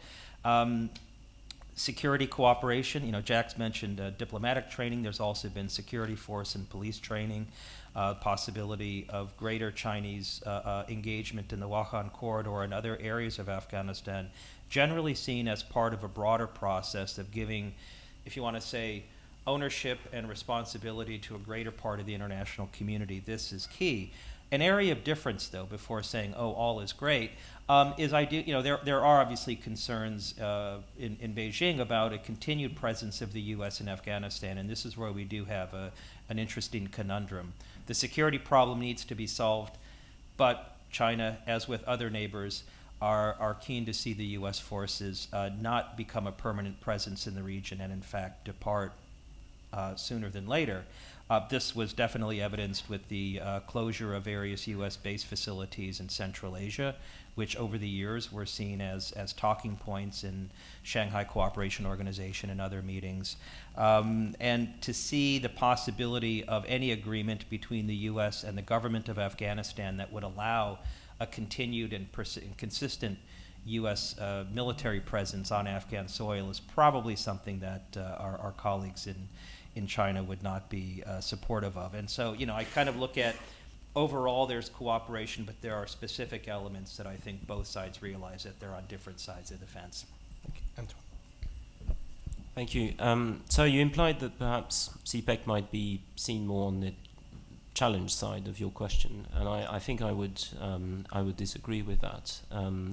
Security cooperation, Jack's mentioned diplomatic training. There's also been security force and police training, possibility of greater Chinese engagement in the Wakhan corridor and other areas of Afghanistan, generally seen as part of a broader process of giving, if you want to say, ownership and responsibility to a greater part of the international community. This is key. An area of difference, though, before saying, oh, all is great, is there are obviously concerns in Beijing about a continued presence of the U.S. in Afghanistan, and this is where we do have an interesting conundrum. The security problem needs to be solved, but China, as with other neighbors, are keen to see the U.S. forces not become a permanent presence in the region and, in fact, depart sooner than later. This was definitely evidenced with the closure of various U.S.-based facilities in Central Asia, which over the years were seen as talking points in Shanghai Cooperation Organization and other meetings. And to see the possibility of any agreement between the U.S. and the government of Afghanistan that would allow a continued and consistent U.S. Military presence on Afghan soil is probably something that our colleagues in China would not be supportive of. And so, I kind of look at overall there's cooperation, but there are specific elements that I think both sides realize that they're on different sides of the fence. Thank you. Antoine. Thank you. So you implied that perhaps CPEC might be seen more on the challenge side of your question, and I think I would disagree with that,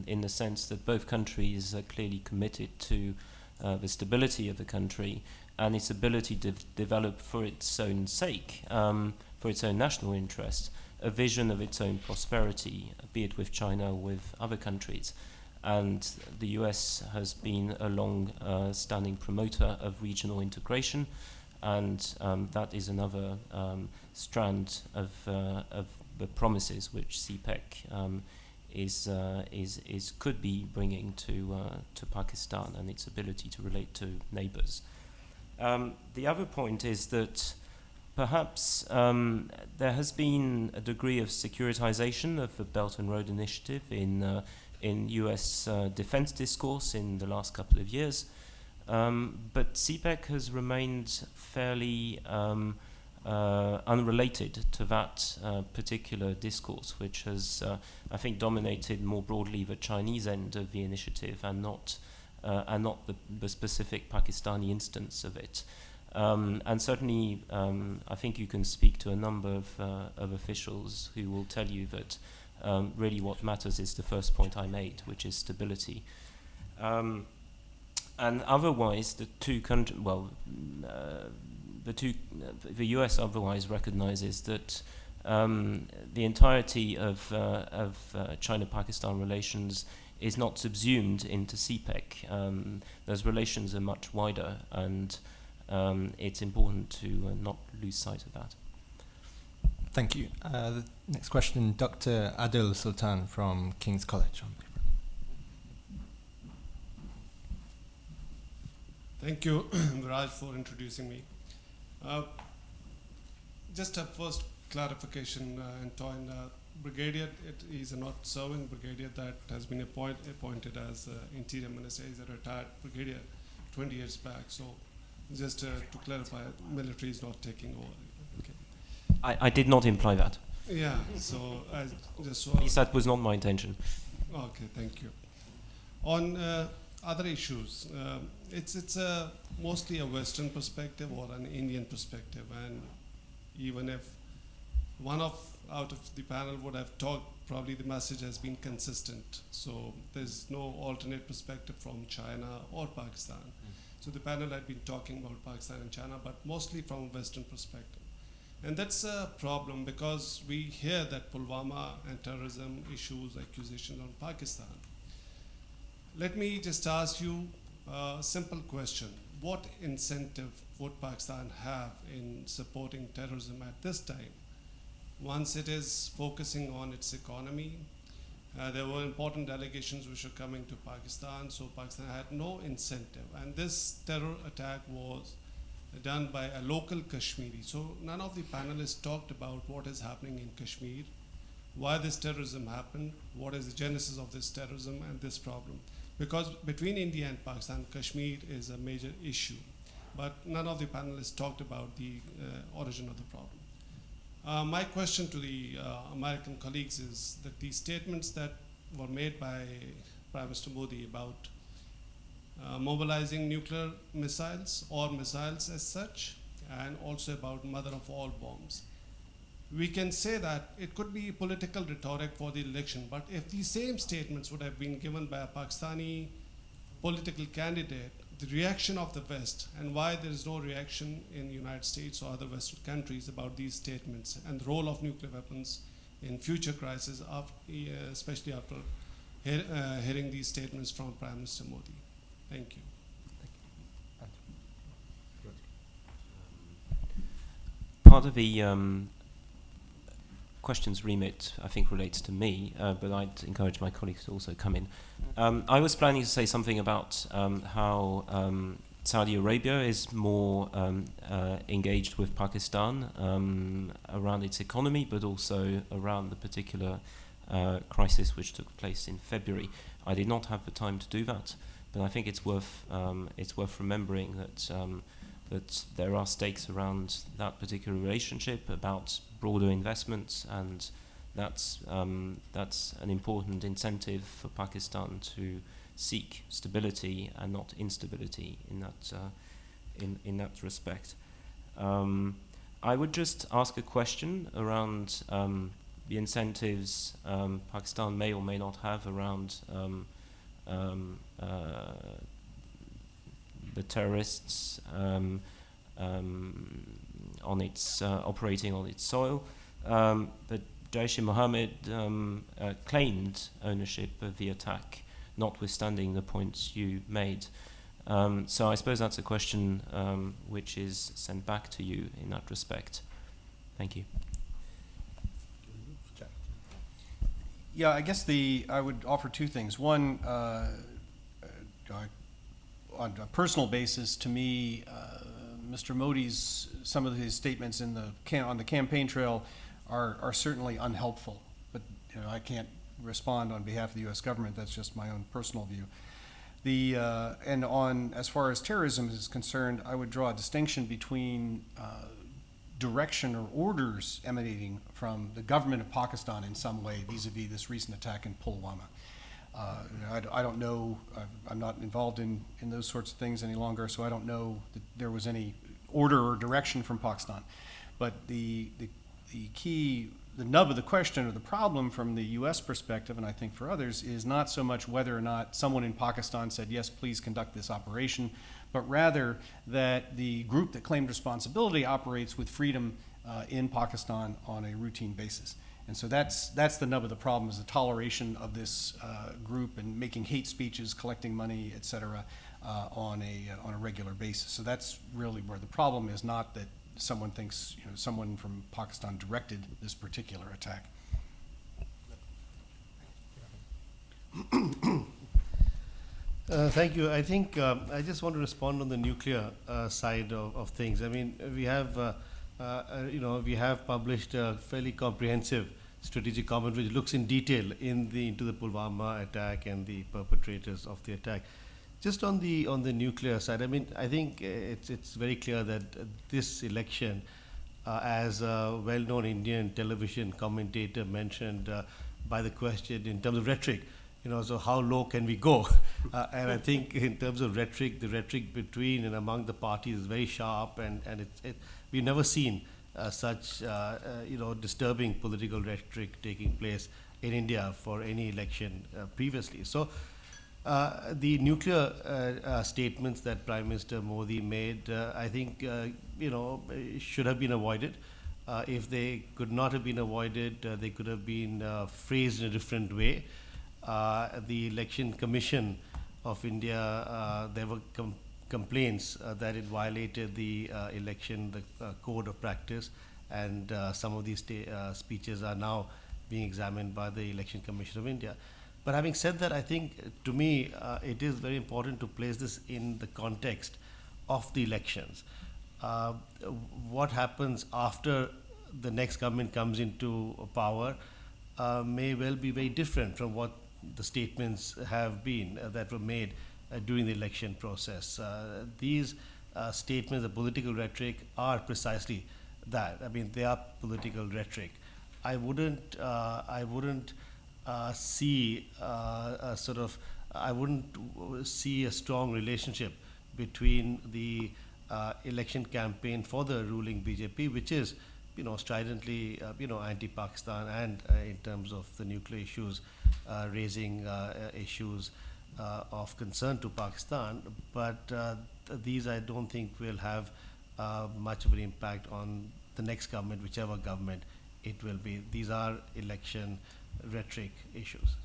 in the sense that both countries are clearly committed to the stability of the country and its ability to develop for its own sake, for its own national interest, a vision of its own prosperity, be it with China or with other countries. And the US has been a long-standing promoter of regional integration, and that is another strand of the promises which CPEC could be bringing to Pakistan and its ability to relate to neighbors. The other point is that perhaps there has been a degree of securitization of the Belt and Road Initiative in US defense discourse in the last couple of years. But CPEC has remained fairly unrelated to that particular discourse, which has, I think, dominated more broadly the Chinese end of the initiative and not the specific Pakistani instance of it. And certainly, I think you can speak to a number of officials who will tell you that really what matters is the first point I made, which is stability. And otherwise, the US otherwise recognizes that the entirety of China-Pakistan relations is not subsumed into CPEC. Those relations are much wider, and it's important to not lose sight of that. Thank you. The next question, Dr. Adil Sultan from King's College. Thank you, Viraj, for introducing me. Just a first clarification, Antoine. Brigadier, it is a not serving brigadier that has been appointed as Interior Minister. He's a retired brigadier 20 years back. So just to clarify, military is not taking over. Okay. I did not imply that. Yeah, so I just At least that was not my intention. Okay, thank you. On other issues, it's mostly a Western perspective or an Indian perspective, and even if one out of the panel would have talked, probably the message has been consistent. So there's no alternate perspective from China or Pakistan. So the panel had been talking about Pakistan and China, but mostly from a Western perspective. And that's a problem because we hear that Pulwama and terrorism issues, accusations on Pakistan. Let me just ask you a simple question. What incentive would Pakistan have in supporting terrorism at this time? Once it is focusing on its economy, there were important delegations which were coming to Pakistan, so Pakistan had no incentive. And this terror attack was done by a local Kashmiri. So none of the panelists talked about what is happening in Kashmir, why this terrorism happened, what is the genesis of this terrorism and this problem. Because between India and Pakistan, Kashmir is a major issue. But none of the panelists talked about the origin of the problem. My question to the American colleagues is that the statements that were made by Prime Minister Modi about mobilizing nuclear missiles or missiles as such, and also about mother of all bombs. We can say that it could be political rhetoric for the election, but if these same statements would have been given by a Pakistani political candidate, the reaction of the West and why there is no reaction in the United States or other Western countries about these statements and the role of nuclear weapons in future crises, especially after hearing these statements from Prime Minister Modi. Thank you. part of the questions remit, I think, relates to me, but I'd encourage my colleagues to also come in. I was planning to say something about how Saudi Arabia is more engaged with Pakistan around its economy, but also around the particular crisis which took place in February. I did not have the time to do that, but I think it's worth remembering that that there are stakes around that particular relationship, about broader investments, and that's an important incentive for Pakistan to seek stability and not instability in that respect. I would just ask a question around the incentives Pakistan may or may not have around the terrorists on its operating on its soil. But Jaish-e-Mohammed claimed ownership of the attack, notwithstanding the points you made. So I suppose that's a question which is sent back to you in that respect. Thank you. Yeah, I guess I would offer two things. One, on a personal basis, to me, Mr. Modi's, some of his statements on the campaign trail are certainly unhelpful. But I can't respond on behalf of the U.S. government. That's just my own personal view. And as far as terrorism is concerned, I would draw a distinction between direction or orders emanating from the government of Pakistan in some way vis-a-vis this recent attack in Pulwama. I don't know, I'm not involved in those sorts of things any longer, so I don't know that there was any order or direction from Pakistan. But the nub of the question or the problem from the U.S. perspective, and I think for others, is not so much whether or not someone in Pakistan said, yes, please conduct this operation, but rather that the group that claimed responsibility operates with freedom in Pakistan on a routine basis. And so that's the nub of the problem, is the toleration of this group and making hate speeches, collecting money, et cetera, on a regular basis. So that's really where the problem is, not that someone thinks someone from Pakistan directed this particular attack. Thank you. I think I just want to respond on the nuclear side of things. I mean, we have published a fairly comprehensive strategic comment which looks in detail into the Pulwama attack and the perpetrators of the attack. Just on the nuclear side, I mean, I think it's very clear that this election, as a well-known Indian television commentator mentioned by the question in terms of rhetoric, so how low can we go? And I think in terms of rhetoric, the rhetoric between and among the parties is very sharp, and we've never seen such disturbing political rhetoric taking place in India for any election previously. So the nuclear statements that Prime Minister Modi made, I think should have been avoided. If they could not have been avoided, they could have been phrased in a different way. The Election Commission of India, there were complaints that it violated the election code of practice, and some of these speeches are now being examined by the Election Commission of India. But having said that, I think to me it is very important to place this in the context of the elections. What happens after the next government comes into power may well be very different from what the statements have been that were made during the election process. These statements, the political rhetoric, are precisely that. I mean, they are political rhetoric. I wouldn't see a strong relationship between the election campaign for the ruling BJP, which is stridently anti-Pakistan, and in terms of the nuclear issues, raising issues of concern to Pakistan, but these I don't think will have much of an impact on the next government, whichever government it will be. These are election rhetoric issues.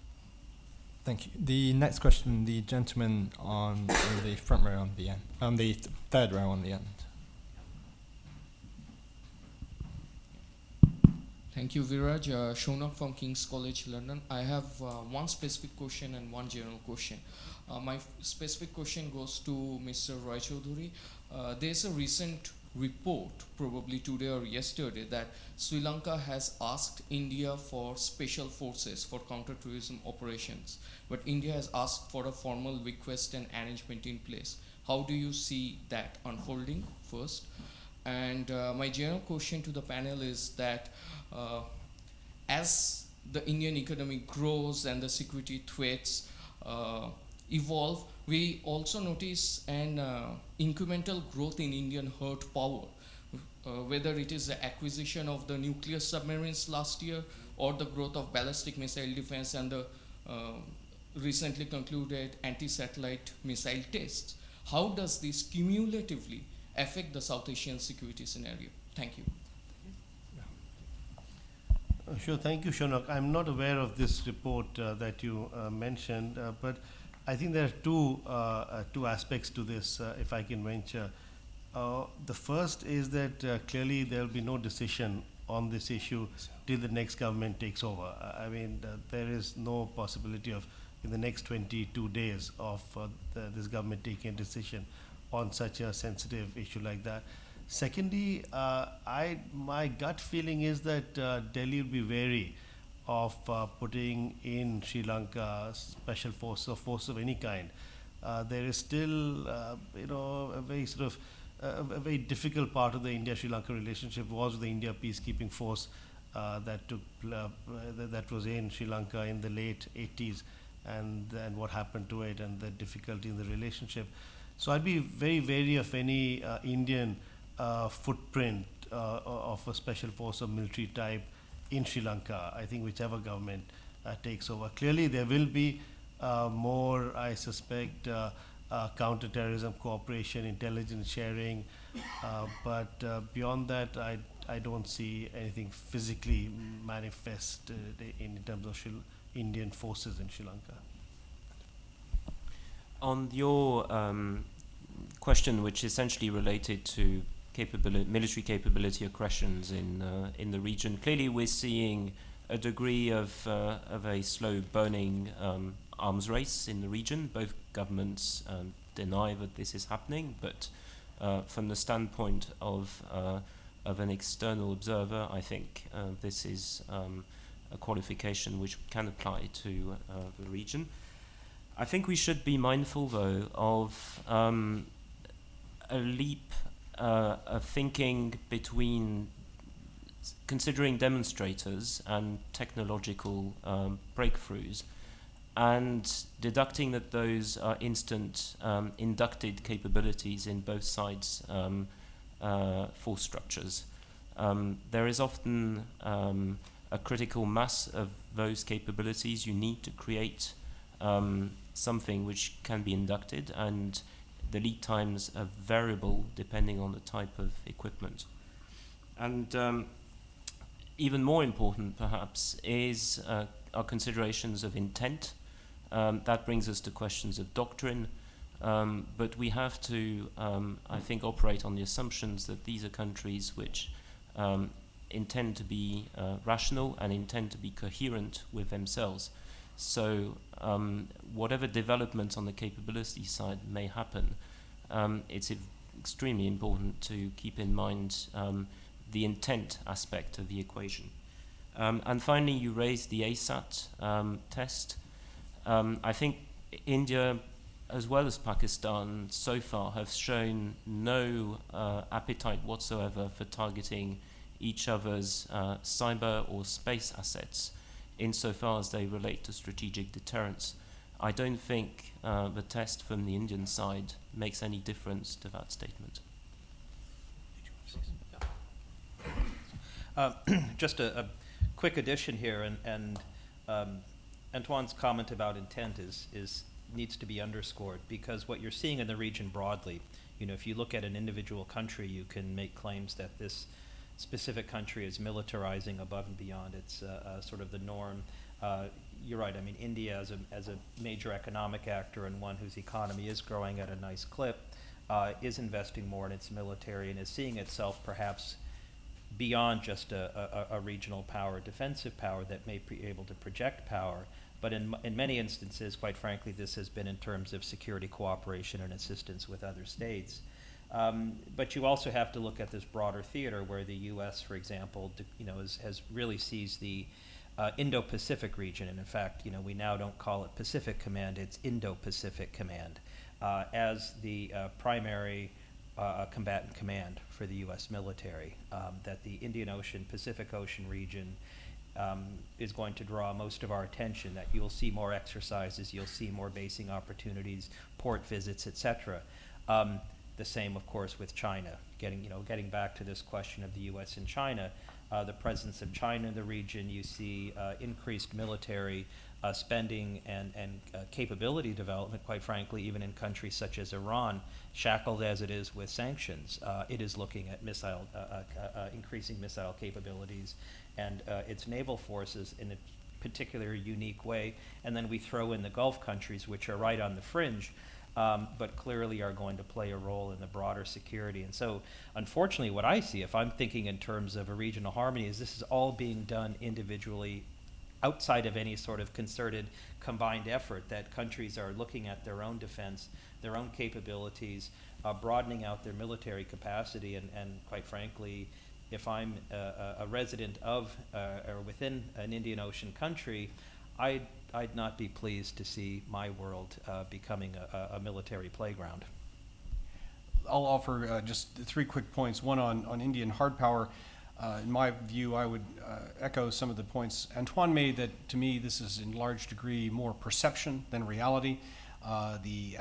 Thank you. The next question, the gentleman on the front row on the end, on the third row on the end. Thank you, Viraj. Shaunak from King's College London. I have one specific question and one general question. My specific question goes to Mr. Roy Choudhury. There's a recent report, probably today or yesterday, that Sri Lanka has asked India for special forces for counter-terrorism operations, but India has asked for a formal request and arrangement in place. How do you see that unfolding, first? And my general question to the panel is that as the Indian economy grows and the security threats evolve, we also notice an incremental growth in Indian hard power, whether it is the acquisition of the nuclear submarines last year or the growth of ballistic missile defense and the recently concluded anti-satellite missile tests. How does this cumulatively affect the South Asian security scenario? Thank you. Sure, thank you, Shaunak. I'm not aware of this report that you mentioned, but I think there are two aspects to this, if I can venture. The first is that clearly there will be no decision on this issue till the next government takes over. I mean, there is no possibility of, in the next 22 days, of this government taking a decision on such a sensitive issue like that. Secondly, my gut feeling is that Delhi will be wary of putting in Sri Lanka special force or force of any kind. There is still, a very sort of a very difficult part of the India-Sri Lanka relationship was the India peacekeeping force that was in Sri Lanka in the late 80s, and what happened to it and the difficulty in the relationship. So I'd be very wary of any Indian footprint of a special force of military type in Sri Lanka. I think whichever government takes over. Clearly there will be more, I suspect, counter-terrorism cooperation, intelligence sharing, but beyond that I don't see anything physically manifest in terms of Indian forces in Sri Lanka. On your question, which essentially related to military capability aggressions in the region, clearly we're seeing a degree of a slow burning arms race in the region. Both governments deny that this is happening, but from the standpoint of an external observer, I think this is a qualification which can apply to the region. I think we should be mindful, though, of a leap of thinking between considering demonstrators and technological breakthroughs and deducting that those are instant inducted capabilities in both sides' force structures. There is often a critical mass of those capabilities. You need to create something which can be inducted, and the lead times are variable depending on the type of equipment. And even more important, perhaps, is our considerations of intent. That brings us to questions of doctrine, but we have to, I think, operate on the assumptions that these are countries which intend to be rational and intend to be coherent with themselves. So whatever developments on the capability side may happen, it's extremely important to keep in mind the intent aspect of the equation. And finally, you raised the ASAT test. I think India, as well as Pakistan, so far have shown no appetite whatsoever for targeting each other's cyber or space assets insofar as they relate to strategic deterrence. I don't think the test from the Indian side makes any difference to that statement. Just a quick addition here, and Antoine's comment about intent needs to be underscored, because what you're seeing in the region broadly, if you look at an individual country, you can make claims that this specific country is militarizing above and beyond its sort of the norm. You're right. I mean, India as a major economic actor and one whose economy is growing at a nice clip, is investing more in its military and is seeing itself perhaps beyond just a regional power, defensive power that may be able to project power. But in many instances, quite frankly, this has been in terms of security cooperation and assistance with other states. But you also have to look at this broader theater where the U.S., for example, has really seized the Indo-Pacific region. And in fact, we now don't call it Pacific Command, it's Indo-Pacific Command, as the primary combatant command for the U.S. military, that the Indian Ocean, Pacific Ocean region is going to draw most of our attention, that you'll see more exercises, you'll see more basing opportunities, port visits, etc. The same, of course, with China. Getting back to this question of the U.S. and China, the presence of China in the region, you see increased military spending and capability development, quite frankly, even in countries such as Iran, shackled as it is with sanctions. It is looking at increasing missile capabilities and its naval forces in a particular unique way. And then we throw in the Gulf countries, which are right on the fringe, but clearly are going to play a role in the broader security. And so, unfortunately, what I see, if I'm thinking in terms of a regional harmony, is this is all being done individually outside of any sort of concerted combined effort, that countries are looking at their own defense, their own capabilities, broadening out their military capacity, and quite frankly, if I'm a resident of or within an Indian Ocean country, I'd not be pleased to see my world becoming a military playground. I'll offer just 3 quick points. One on Indian hard power. In my view, I would echo some of the points Antoine made, that to me this is in large degree more perception than reality. The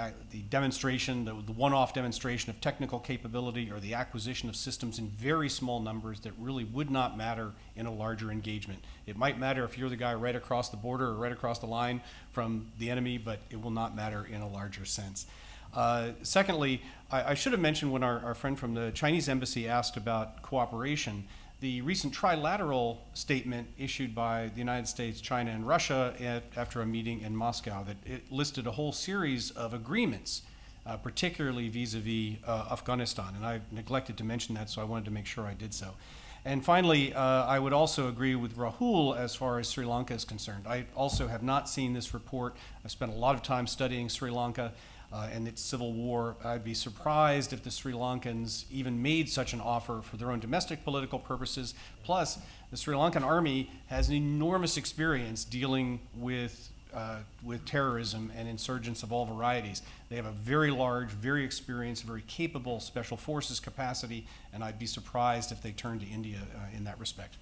demonstration, the one-off demonstration of technical capability, or the acquisition of systems in very small numbers that really would not matter in a larger engagement. It might matter if you're the guy right across the border or right across the line from the enemy, but it will not matter in a larger sense. Secondly, I should have mentioned when our friend from the Chinese embassy asked about cooperation, the recent trilateral statement issued by the United States, China, and Russia after a meeting in Moscow, that it listed a whole series of agreements, particularly vis-a-vis Afghanistan. And I neglected to mention that, so I wanted to make sure I did so. And finally, I would also agree with Rahul as far as Sri Lanka is concerned. I also have not seen this report. I've spent a lot of time studying Sri Lanka and its civil war. I'd be surprised if the Sri Lankans even made such an offer for their own domestic political purposes. Plus, the Sri Lankan army has an enormous experience dealing with terrorism and insurgents of all varieties. They have a very large, very experienced, very capable special forces capacity, and I'd be surprised if they turned to India in that respect.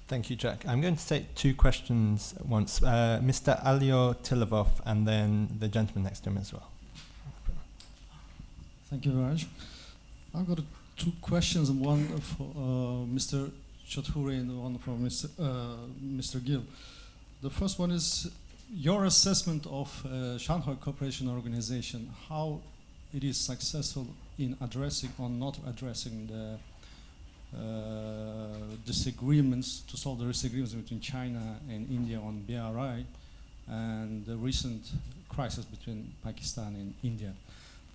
Thank you, Jack. I'm going to take 2 questions at once. Mr. Alio Tilavov, and then the gentleman next to him as well. Thank you, Raj. I've got 2 questions, one for Mr. Chaudhuri and one for Mr. Gill. The first one is your assessment of Shanghai Cooperation Organization, how it is successful in addressing or not addressing the disagreements, to solve the disagreements between China and India on BRI and the recent crisis between Pakistan and India.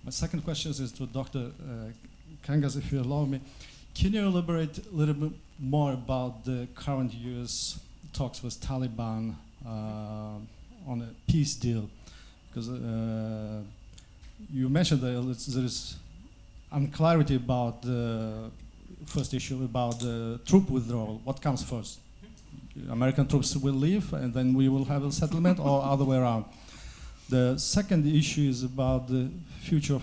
My second question is to Dr. Kangas, if you allow me. Can you elaborate a little bit more about the current U.S. talks with Taliban on a peace deal? Because you mentioned that there is unclarity about the first issue about the troop withdrawal. What comes first? American troops will leave and then we will have a settlement, or other way around? The second issue is about the future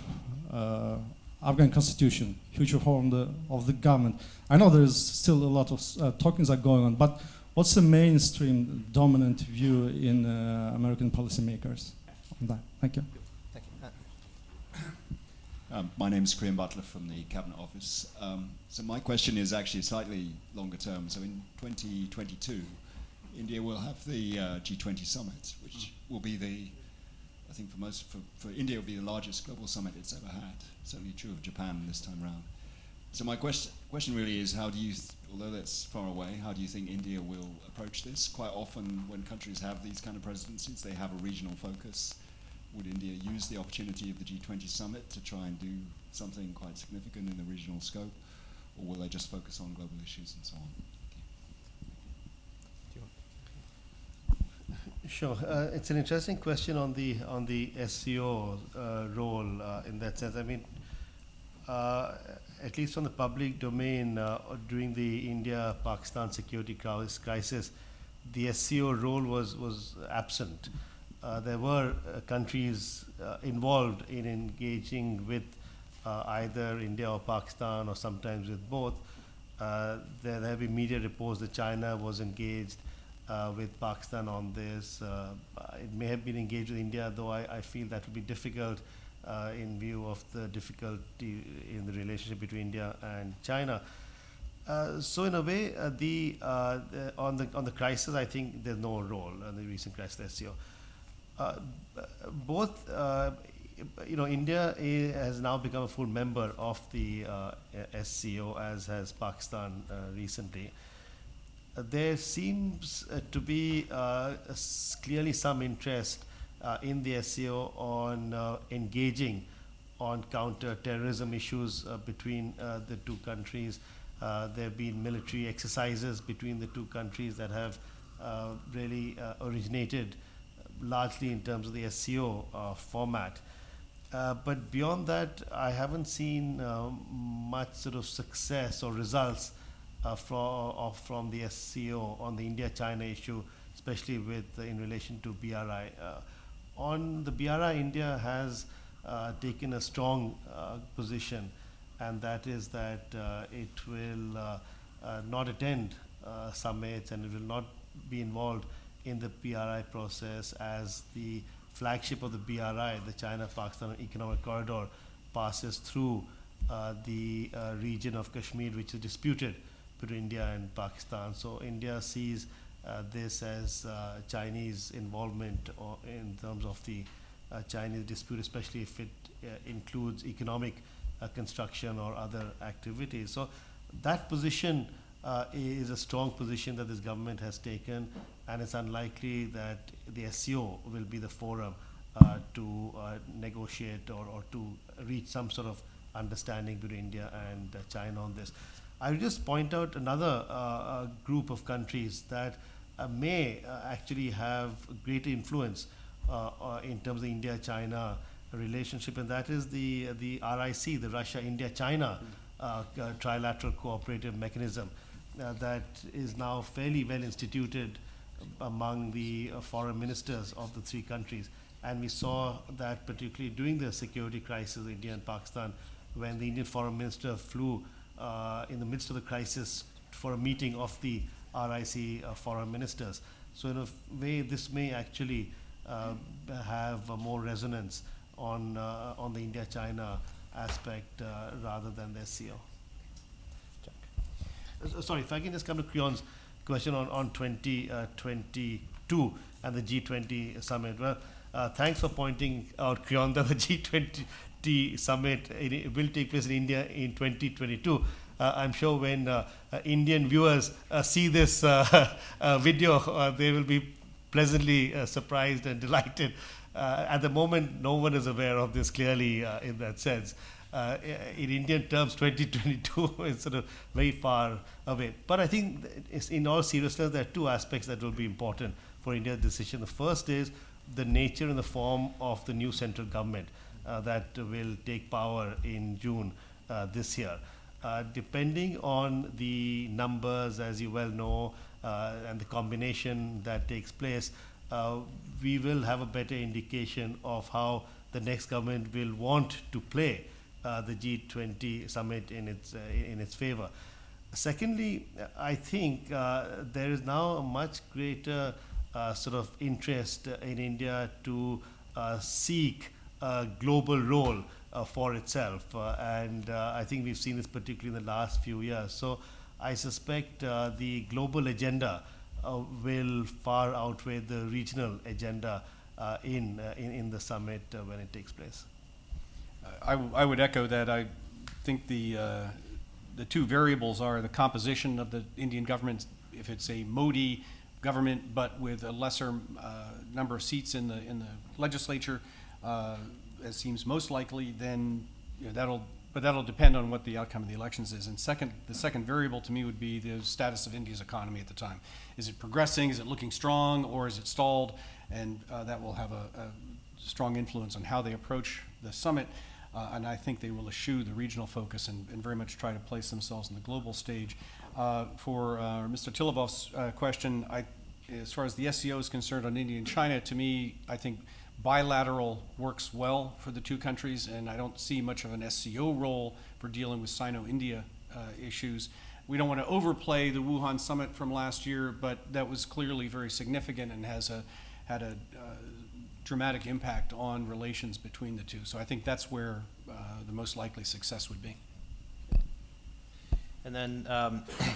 of Afghan constitution, future form of the government. I know there is still a lot of talkings are going on, but what's the mainstream dominant view in American policymakers on that? Thank you. Thank you. My name is Graham Butler from the Cabinet Office. So my question is actually slightly longer term. So in 2022, India will have the G20 summit, which will be I think for India, it will be the largest global summit it's ever had. Certainly true of Japan this time around. So my question really is, how do you, although that's far away, how do you think India will approach this? Quite often when countries have these kind of presidencies, they have a regional focus. Would India use the opportunity of the G20 summit to try and do something quite significant in the regional scope? or will they just focus on global issues and so on? Sure. It's an interesting question on the SCO role in that sense. I mean, at least on the public domain, during the India-Pakistan security crisis, the SCO role was absent. There were countries involved in engaging with either India or Pakistan, or sometimes with both. There have been media reports that China was engaged with Pakistan on this. It may have been engaged with India, though I feel that would be difficult in view of the difficulty in the relationship between India and China. So in a way, on the crisis, I think there's no role on the recent crisis SCO. Both, India has now become a full member of the SCO, as has Pakistan recently. There seems to be clearly some interest in the SCO on engaging on counter-terrorism issues between the two countries. There have been military exercises between the two countries that have really originated largely in terms of the SCO format. But beyond that, I haven't seen much sort of success or results from the SCO on the India-China issue, especially in relation to BRI. On the BRI, India has taken a strong position, and that is that it will not attend summits, and it will not be involved in the BRI process as the flagship of the BRI, the China-Pakistan Economic Corridor, passes through the region of Kashmir, which is disputed between India and Pakistan. So India sees this as Chinese involvement in terms of the Chinese dispute, especially if it includes economic construction or other activities. So that position is a strong position that this government has taken, and it's unlikely that the SCO will be the forum to negotiate or to reach some sort of understanding between India and China on this. I will just point out another group of countries that may actually have greater influence in terms of the India-China relationship, and that is the RIC, the Russia-India-China trilateral cooperative mechanism that is now fairly well instituted among the foreign ministers of the three countries. And we saw that particularly during the security crisis in India and Pakistan, when the Indian foreign minister flew in the midst of the crisis for a meeting of the RIC foreign ministers. So in a way, this may actually have more resonance on the India-China aspect rather than the SCO. Sorry, if I can just come to Krion's question on 2022 and the G20 summit. Well, thanks for pointing out, Krion, that the G20 summit will take place in India in 2022. I'm sure when Indian viewers see this video, they will be pleasantly surprised and delighted. At the moment, no one is aware of this clearly in that sense. In Indian terms, 2022 is sort of very far away. But I think in all seriousness, there are two aspects that will be important for India's decision. The first is the nature and the form of the new central government that will take power in June this year. Depending on the numbers, as you well know, and the combination that takes place, we will have a better indication of how the next government will want to play the G20 summit in its favor. Secondly, I think there is now a much greater sort of interest in India to seek a global role for itself, and I think we've seen this particularly in the last few years. So I suspect the global agenda will far outweigh the regional agenda in the summit when it takes place. I would echo that. I think the two variables are the composition of the Indian government. If it's a Modi government but with a lesser number of seats in the legislature, as seems most likely, then that'll but that'll depend on what the outcome of the elections is. And the second variable to me would be the status of India's economy at the time. Is it progressing? Is it looking strong? Or is it stalled? And that will have a strong influence on how they approach the summit. And I think they will eschew the regional focus and very much try to place themselves on the global stage. For Mr. Tilovov's question, as far as the SCO is concerned on India and China, to me, I think bilateral works well for the two countries, and I don't see much of an SCO role for dealing with Sino-India issues. We don't want to overplay the Wuhan summit from last year, but that was clearly very significant and had a dramatic impact on relations between the two. So I think that's where the most likely success would be. And then,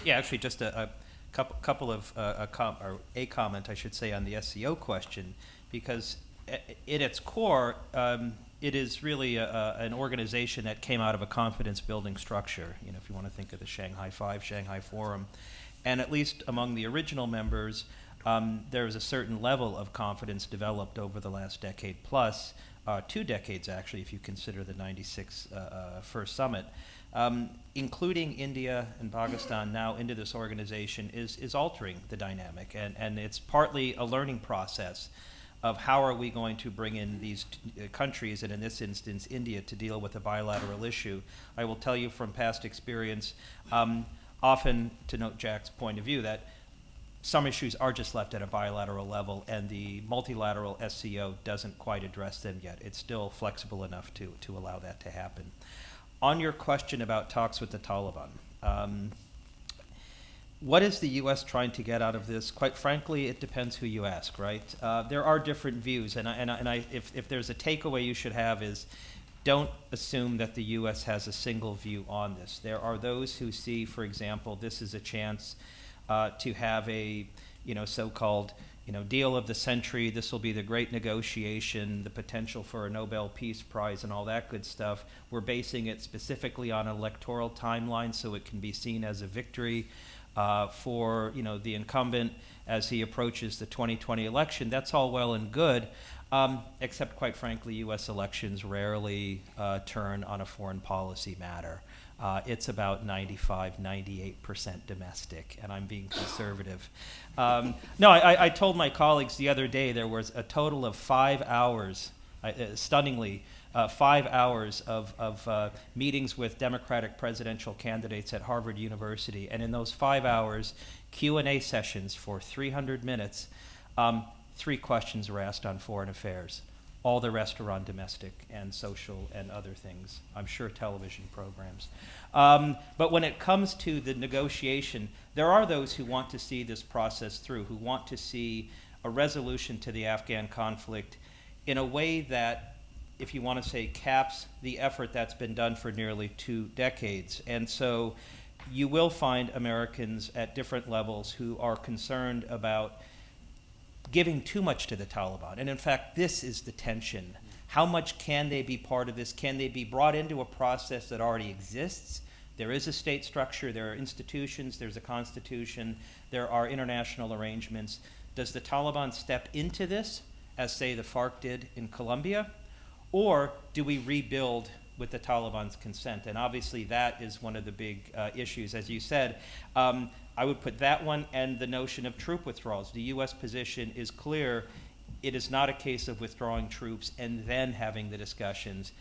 yeah, actually, just a couple of a comment, I should say, on the SCO question, because at its core, it is really an organization that came out of a confidence-building structure. You know, if you want to think of the Shanghai Five, Shanghai Forum, and at least among the original members, there was a certain level of confidence developed over the last decade plus, 2 decades actually, if you consider the '96 first summit. Including India and Pakistan now into this organization is altering the dynamic, and it's partly a learning process of how are we going to bring in these countries, and in this instance India, to deal with a bilateral issue. I will tell you from past experience, often, to note Jack's point of view, that some issues are just left at a bilateral level, and the multilateral SCO doesn't quite address them yet. It's still flexible enough to allow that to happen. On your question about talks with the Taliban, what is the U.S. trying to get out of this? Quite frankly, it depends who you ask, right? There are different views, and if there's a takeaway you should have is, don't assume that the U.S. has a single view on this. There are those who see, for example, this is a chance to have a, so-called, deal of the century. This will be the great negotiation, the potential for a Nobel Peace Prize and all that good stuff. We're basing it specifically on an electoral timeline so it can be seen as a victory for the incumbent as he approaches the 2020 election. That's all well and good, except quite frankly, U.S. elections rarely turn on a foreign policy matter. It's about 98% domestic, and I'm being conservative. No, I told my colleagues the other day there was a total of 5 hours, stunningly, 5 hours of meetings with Democratic presidential candidates at Harvard University, and in those 5 hours, Q&A sessions for 300 minutes, 3 questions were asked on foreign affairs. All the rest are on domestic and social and other things. I'm sure television programs. But when it comes to the negotiation, there are those who want to see this process through, who want to see a resolution to the Afghan conflict in a way that, if you want to say, caps the effort that's been done for nearly 2 decades. And so you will find Americans at different levels who are concerned about giving too much to the Taliban. And in fact, this is the tension. How much can they be part of this? Can they be brought into a process that already exists? There is a state structure, there are institutions, there's a constitution, there are international arrangements. Does the Taliban step into this, as say the FARC did in Colombia? Or do we rebuild with the Taliban's consent? And obviously that is one of the big issues. As you said, I would put that one and the notion of troop withdrawals. The U.S. position is clear. It is not a case of withdrawing troops and then having the discussions.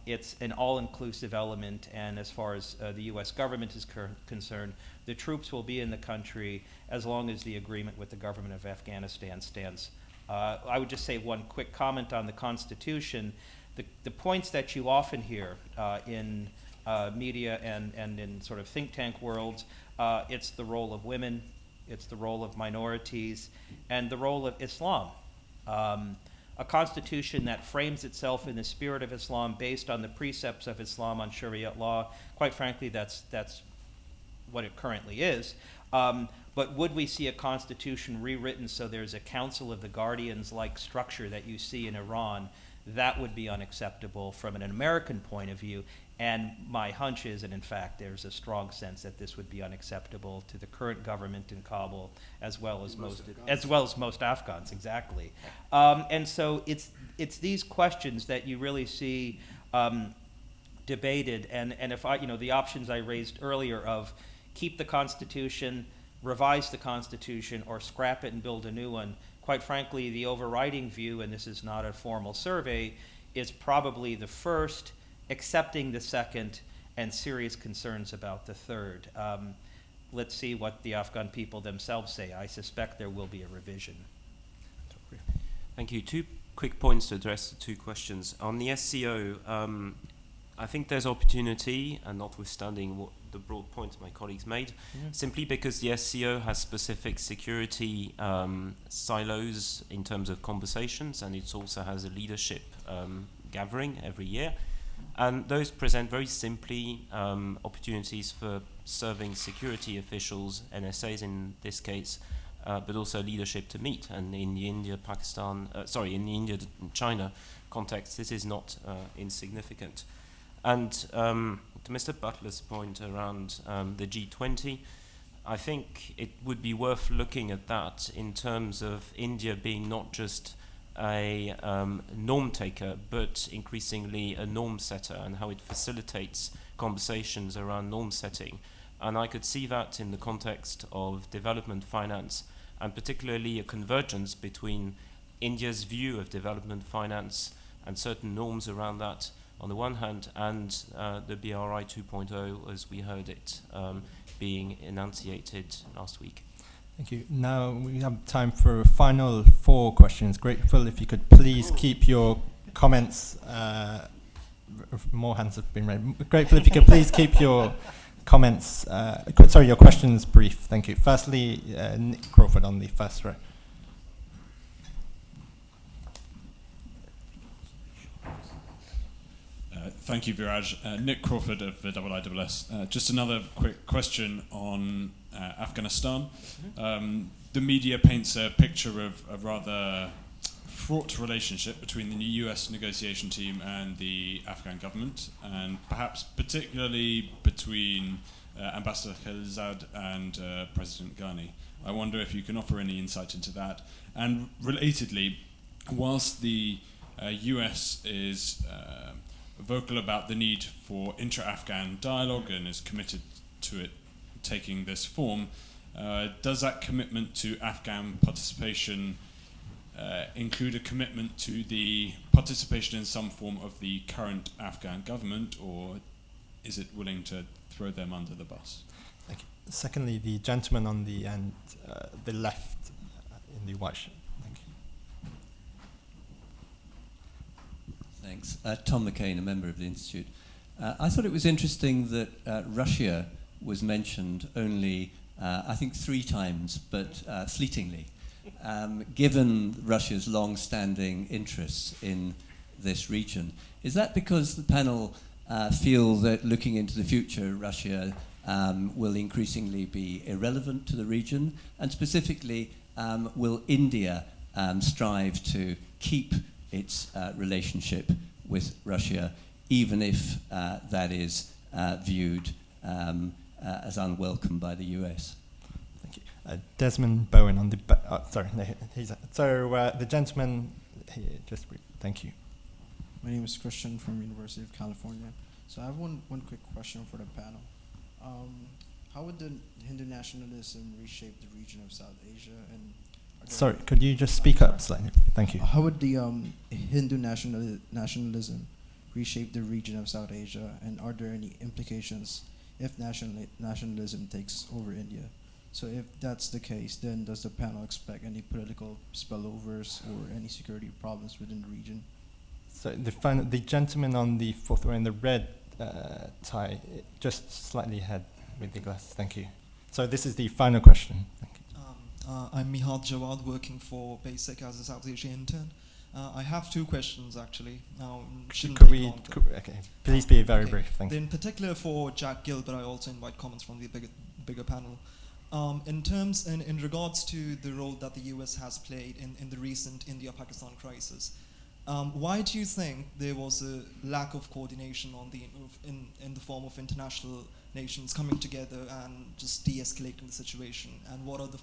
It's an all-inclusive element, and as far as the U.S. government is concerned, the troops will be in the country as long as the agreement with the government of Afghanistan stands. I would just say one quick comment on the Constitution. The points that you often hear in media and in sort of think tank worlds, it's the role of women, it's the role of minorities, and the role of Islam. A constitution that frames itself in the spirit of Islam based on the precepts of Islam on Sharia law, quite frankly, that's what it currently is. But would we see a constitution rewritten so there's a Council of the Guardians-like structure that you see in Iran? That would be unacceptable from an American point of view. And my hunch is, and in fact, there's a strong sense that this would be unacceptable to the current government in Kabul, as well as most Afghans, exactly. And so it's these questions that you really see debated. And if I, the options I raised earlier of keep the Constitution, revise the Constitution, or scrap it and build a new one, quite frankly, the overriding view, and this is not a formal survey, is probably the first, accepting the second, and serious concerns about the third. Let's see what the Afghan people themselves say. I suspect there will be a revision. Thank you. Two quick points to address the two questions. On the SCO, I think there's opportunity, and notwithstanding what the broad points my colleagues made, simply because the SCO has specific security silos in terms of conversations, and it also has a leadership gathering every year. And those present very simply opportunities for serving security officials, NSAs in this case, but also leadership to meet. And in the India-China context, this is not insignificant. And to Mr. Butler's point around the G20, I think it would be worth looking at that in terms of India being not just a norm taker, but increasingly a norm setter, and how it facilitates conversations around norm setting. And I could see that in the context of development finance, and particularly a convergence between India's view of development finance and certain norms around that on the one hand, and the BRI 2.0 as we heard it being enunciated last week. Thank you. Now we have time for a final 4 questions. Grateful if you could please keep your comments, more hands have been raised. Grateful if you could please keep your comments, your questions brief. Thank you. Firstly, Nick Crawford on the first row. Thank you, Viraj. Nick Crawford of the IISS. Just another quick question on Afghanistan. The media paints a picture of a rather fraught relationship between the US negotiation team and the Afghan government, and perhaps particularly between Ambassador Khalilzad and President Ghani. I wonder if you can offer any insight into that. And relatedly, whilst the US is vocal about the need for intra-Afghan dialogue and is committed to it taking this form, does that commitment to Afghan participation include a commitment to the participation in some form of the current Afghan government, or is it willing to throw them under the bus? Thank you. Secondly, the gentleman on the end, the left in the white shirt. Thank you. Thanks. Tom McCain, a member of the Institute. I thought it was interesting that Russia was mentioned only, I think, 3 times, but fleetingly. Given Russia's long-standing interests in this region, is that because the panel feel that looking into the future, Russia will increasingly be irrelevant to the region? And specifically, will India strive to keep its relationship with Russia, even if that is viewed as unwelcome by the US? Thank you. Desmond Bowen on the the gentleman here, just brief. Thank you. My name is Christian from University of California. So I have one quick question for the panel. How would the Hindu nationalism reshape the region of South Asia? And sorry, could you just speak up slightly? Thank you. How would the Hindu nationalism reshape the region of South Asia, and are there any implications if nationalism takes over India? So if that's the case, then does the panel expect any political spillovers or any security problems within the region? So the gentleman on the 4th row in the red tie, just slightly ahead with the glasses. Thank you. So this is the final question. Thank you. I'm Mihad Jawad, working for BASIC as a South Asia intern. I have 2 questions, actually. Now, okay, please be very brief. Thank you. In particular for Jack Gill, but I also invite comments from the bigger panel. In regards to the role that the US has played in the recent India-Pakistan crisis, why do you think there was a lack of coordination in the form of international nations coming together and just de-escalating the situation? And what are the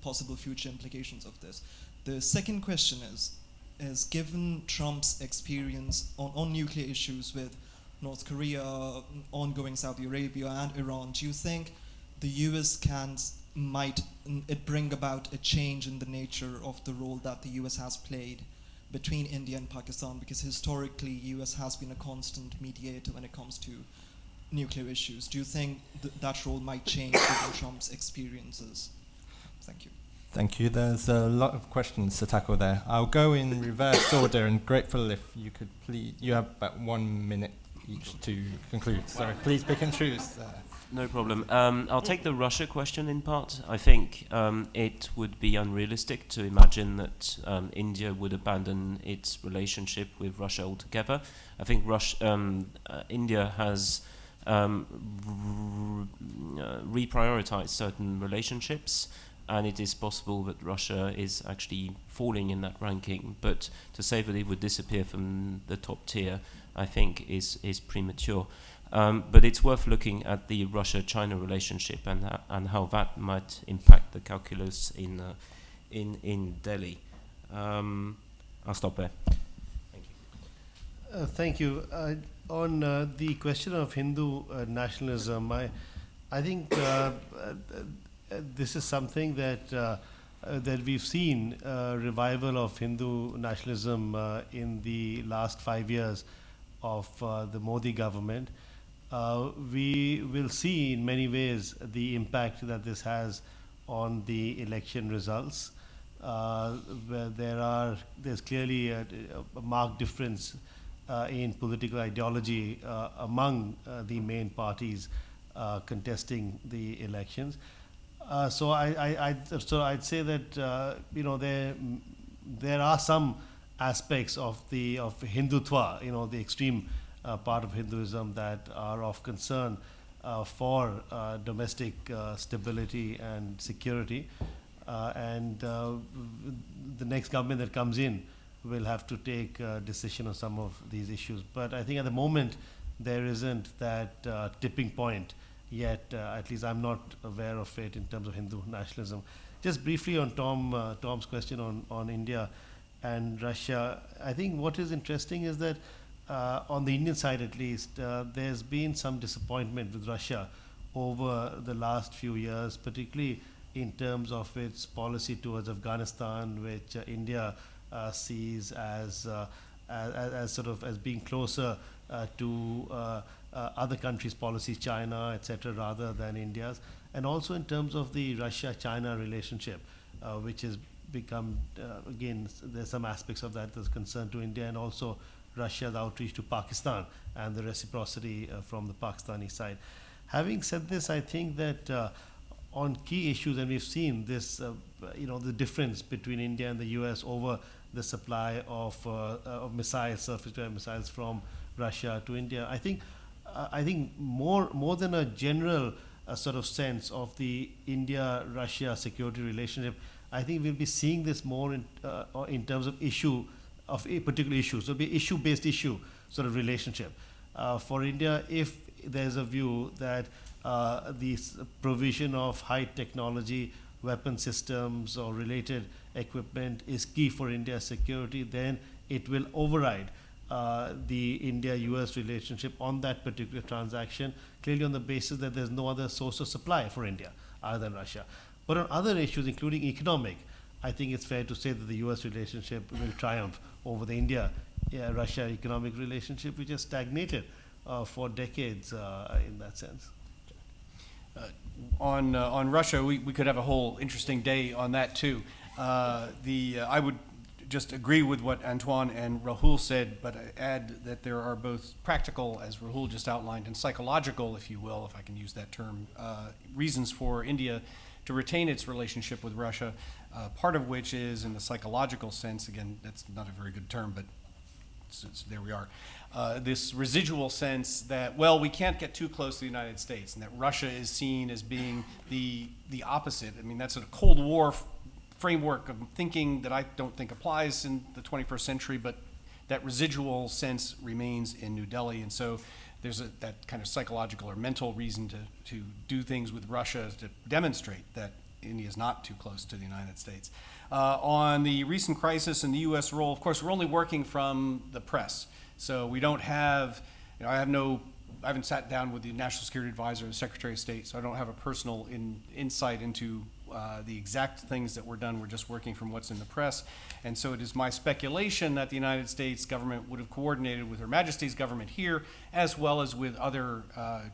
possible future implications of this? The second question is given Trump's experience on nuclear issues with North Korea, ongoing Saudi Arabia, and Iran, do you think the US might it bring about a change in the nature of the role that the US has played between India and Pakistan? Because historically, US has been a constant mediator when it comes to nuclear issues. Do you think that role might change given Trump's experiences? Thank you. Thank you. There's a lot of questions to tackle there. I'll go in reverse order, and grateful if you could please. You have about 1 minute each to conclude. So please pick and choose. No problem. I'll take the Russia question in part. I think it would be unrealistic to imagine that India would abandon its relationship with Russia altogether. I think India has reprioritized certain relationships, and it is possible that Russia is actually falling in that ranking. But to say that it would disappear from the top tier, I think, is premature. But it's worth looking at the Russia-China relationship and how that might impact the calculus in Delhi. I'll stop there. Thank you. Thank you. On the question of Hindu nationalism, I think this is something that we've seen revival of Hindu nationalism in the last 5 years of the Modi government. We will see in many ways the impact that this has on the election results. Where there's clearly a marked difference in political ideology among the main parties contesting the elections. So I'd say that there are some aspects of Hindutva, the extreme part of Hinduism that are of concern for domestic stability and security. And the next government that comes in will have to take a decision on some of these issues. But I think at the moment there isn't that tipping point yet. At least I'm not aware of it in terms of Hindu nationalism. Just briefly on Tom's question on India and Russia, I think what is interesting is that on the Indian side at least, there's been some disappointment with Russia over the last few years, particularly in terms of its policy towards Afghanistan, which India sees as being closer to other countries' policies, China, etc., rather than India's, and also in terms of the Russia-China relationship, which has become again, there's some aspects of that that's concern to India, and also Russia's outreach to Pakistan and the reciprocity from the Pakistani side. Having said this, I think that on key issues, and we've seen this, the difference between India and the US over the supply of missiles, surface-to-air missiles from Russia to India. I think more than a general sort of sense of the India-Russia security relationship, I think we'll be seeing this more in terms of a particular issue. So it'll be issue-based issue sort of relationship. For India, if there's a view that the provision of high technology weapon systems or related equipment is key for India's security, then it will override the India-US relationship on that particular transaction, clearly on the basis that there's no other source of supply for India other than Russia. But on other issues, including economic, I think it's fair to say that the US relationship will triumph over the India-Russia economic relationship, which has stagnated for decades in that sense. On Russia, we could have a whole interesting day on that too. I would just agree with what Antoine and Rahul said, but add that there are both practical, as Rahul just outlined, and psychological, if you will, if I can use that term, reasons for India to retain its relationship with Russia, part of which is in the psychological sense, again, that's not a very good term, but there we are, this residual sense that, well, we can't get too close to the United States, and that Russia is seen as being the opposite. I mean, that's a Cold War framework of thinking that I don't think applies in the 21st century, but that residual sense remains in New Delhi, and so there's that kind of psychological or mental reason to do things with Russia to demonstrate that India is not too close to the United States. On the recent crisis and the U.S. role, of course, we're only working from the press, so we don't have I haven't sat down with the National Security Advisor or the Secretary of State, so I don't have a personal insight into the exact things that were done. We're just working from what's in the press. And so it is my speculation that the United States government would have coordinated with Her Majesty's government here, as well as with other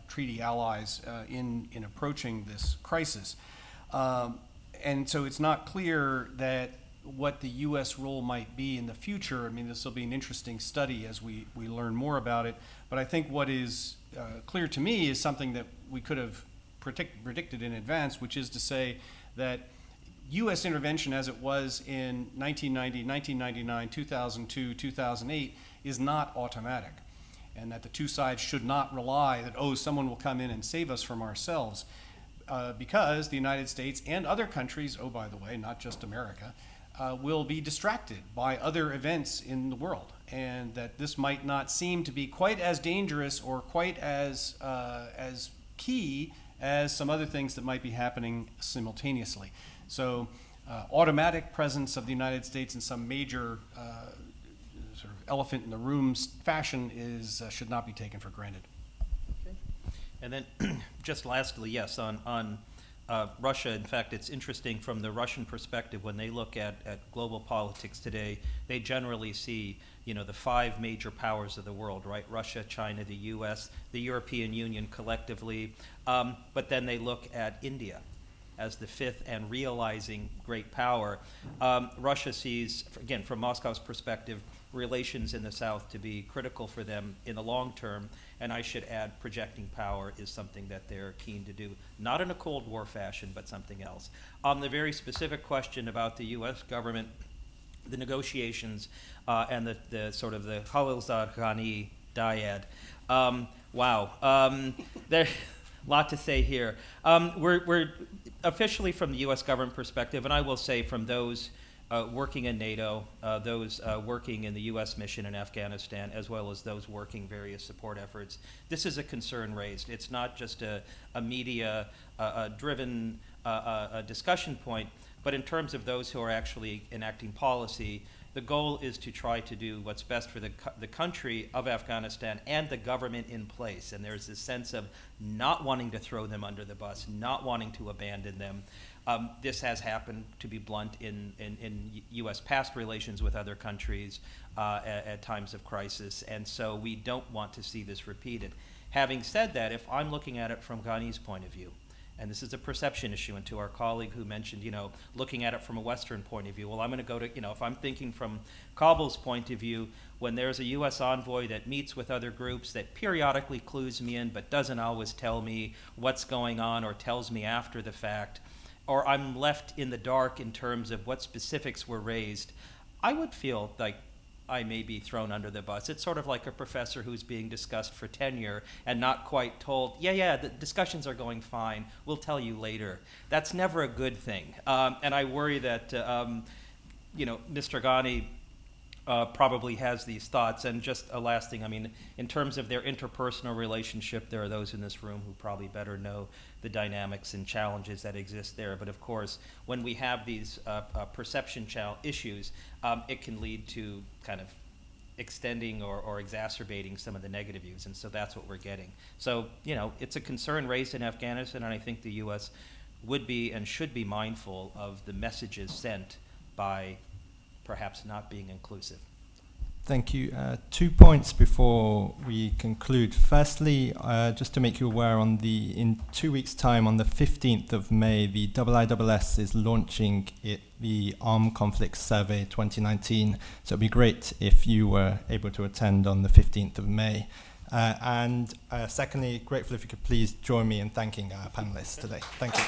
treaty allies in approaching this crisis. And so it's not clear that what the U.S. role might be in the future. I mean, this will be an interesting study as we learn more about it. But I think what is clear to me is something that we could have predicted in advance, which is to say that U.S. intervention as it was in 1990, 1999, 2002, 2008 is not automatic. And that the two sides should not rely that, oh, someone will come in and save us from ourselves. Because the United States and other countries, oh, by the way, not just America, will be distracted by other events in the world, and that this might not seem to be quite as dangerous or quite as key as some other things that might be happening simultaneously. So automatic presence of the United States in some major sort of elephant in the room fashion should not be taken for granted. Okay. And then just lastly, yes, on Russia, in fact, it's interesting from the Russian perspective, when they look at global politics today, they generally see, the five major powers of the world, right? Russia, China, the US, the European Union collectively, but then they look at India as the fifth and realizing great power. Russia sees, again, from Moscow's perspective, relations in the South to be critical for them in the long term, and I should add projecting power is something that they're keen to do, not in a Cold War fashion, but something else. On the very specific question about the U.S. government, the negotiations and the sort of the Khalilzad-Ghani dyad, wow, there's a lot to say here. We're officially from the U.S. government perspective, and I will say from those working in NATO, those working in the U.S. mission in Afghanistan, as well as those working various support efforts. This is a concern raised. It's not just a media-driven discussion point, but in terms of those who are actually enacting policy, the goal is to try to do what's best for the country of Afghanistan and the government in place. And there's this sense of not wanting to throw them under the bus, not wanting to abandon them. This has happened, to be blunt, in U.S. past relations with other countries at times of crisis, and so we don't want to see this repeated. Having said that, if I'm looking at it from Ghani's point of view, and this is a perception issue, and to our colleague who mentioned, looking at it from a Western point of view, well, I'm going to go to, if I'm thinking from Kabul's point of view, when there's a U.S. envoy that meets with other groups, that periodically clues me in, but doesn't always tell me what's going on or tells me after the fact, or I'm left in the dark in terms of what specifics were raised, I would feel like I may be thrown under the bus. It's sort of like a professor who's being discussed for tenure and not quite told, yeah, the discussions are going fine, we'll tell you later. That's never a good thing. And I worry that, Mr. Ghani probably has these thoughts. And just a last thing, in terms of their interpersonal relationship, there are those in this room who probably better know the dynamics and challenges that exist there. But of course, when we have these perception issues, it can lead to kind of extending or exacerbating some of the negative views. And so that's what we're getting. So, it's a concern raised in Afghanistan, and I think the U.S. would be and should be mindful of the messages sent by perhaps not being inclusive. Thank you. 2 points before we conclude. Firstly, just to make you aware, in 2 weeks' time, on the 15th of May, the IISS is launching the Armed Conflicts Survey 2019. So it'd be great if you were able to attend on the 15th of May. And secondly, grateful if you could please join me in thanking our panelists today. Thank you.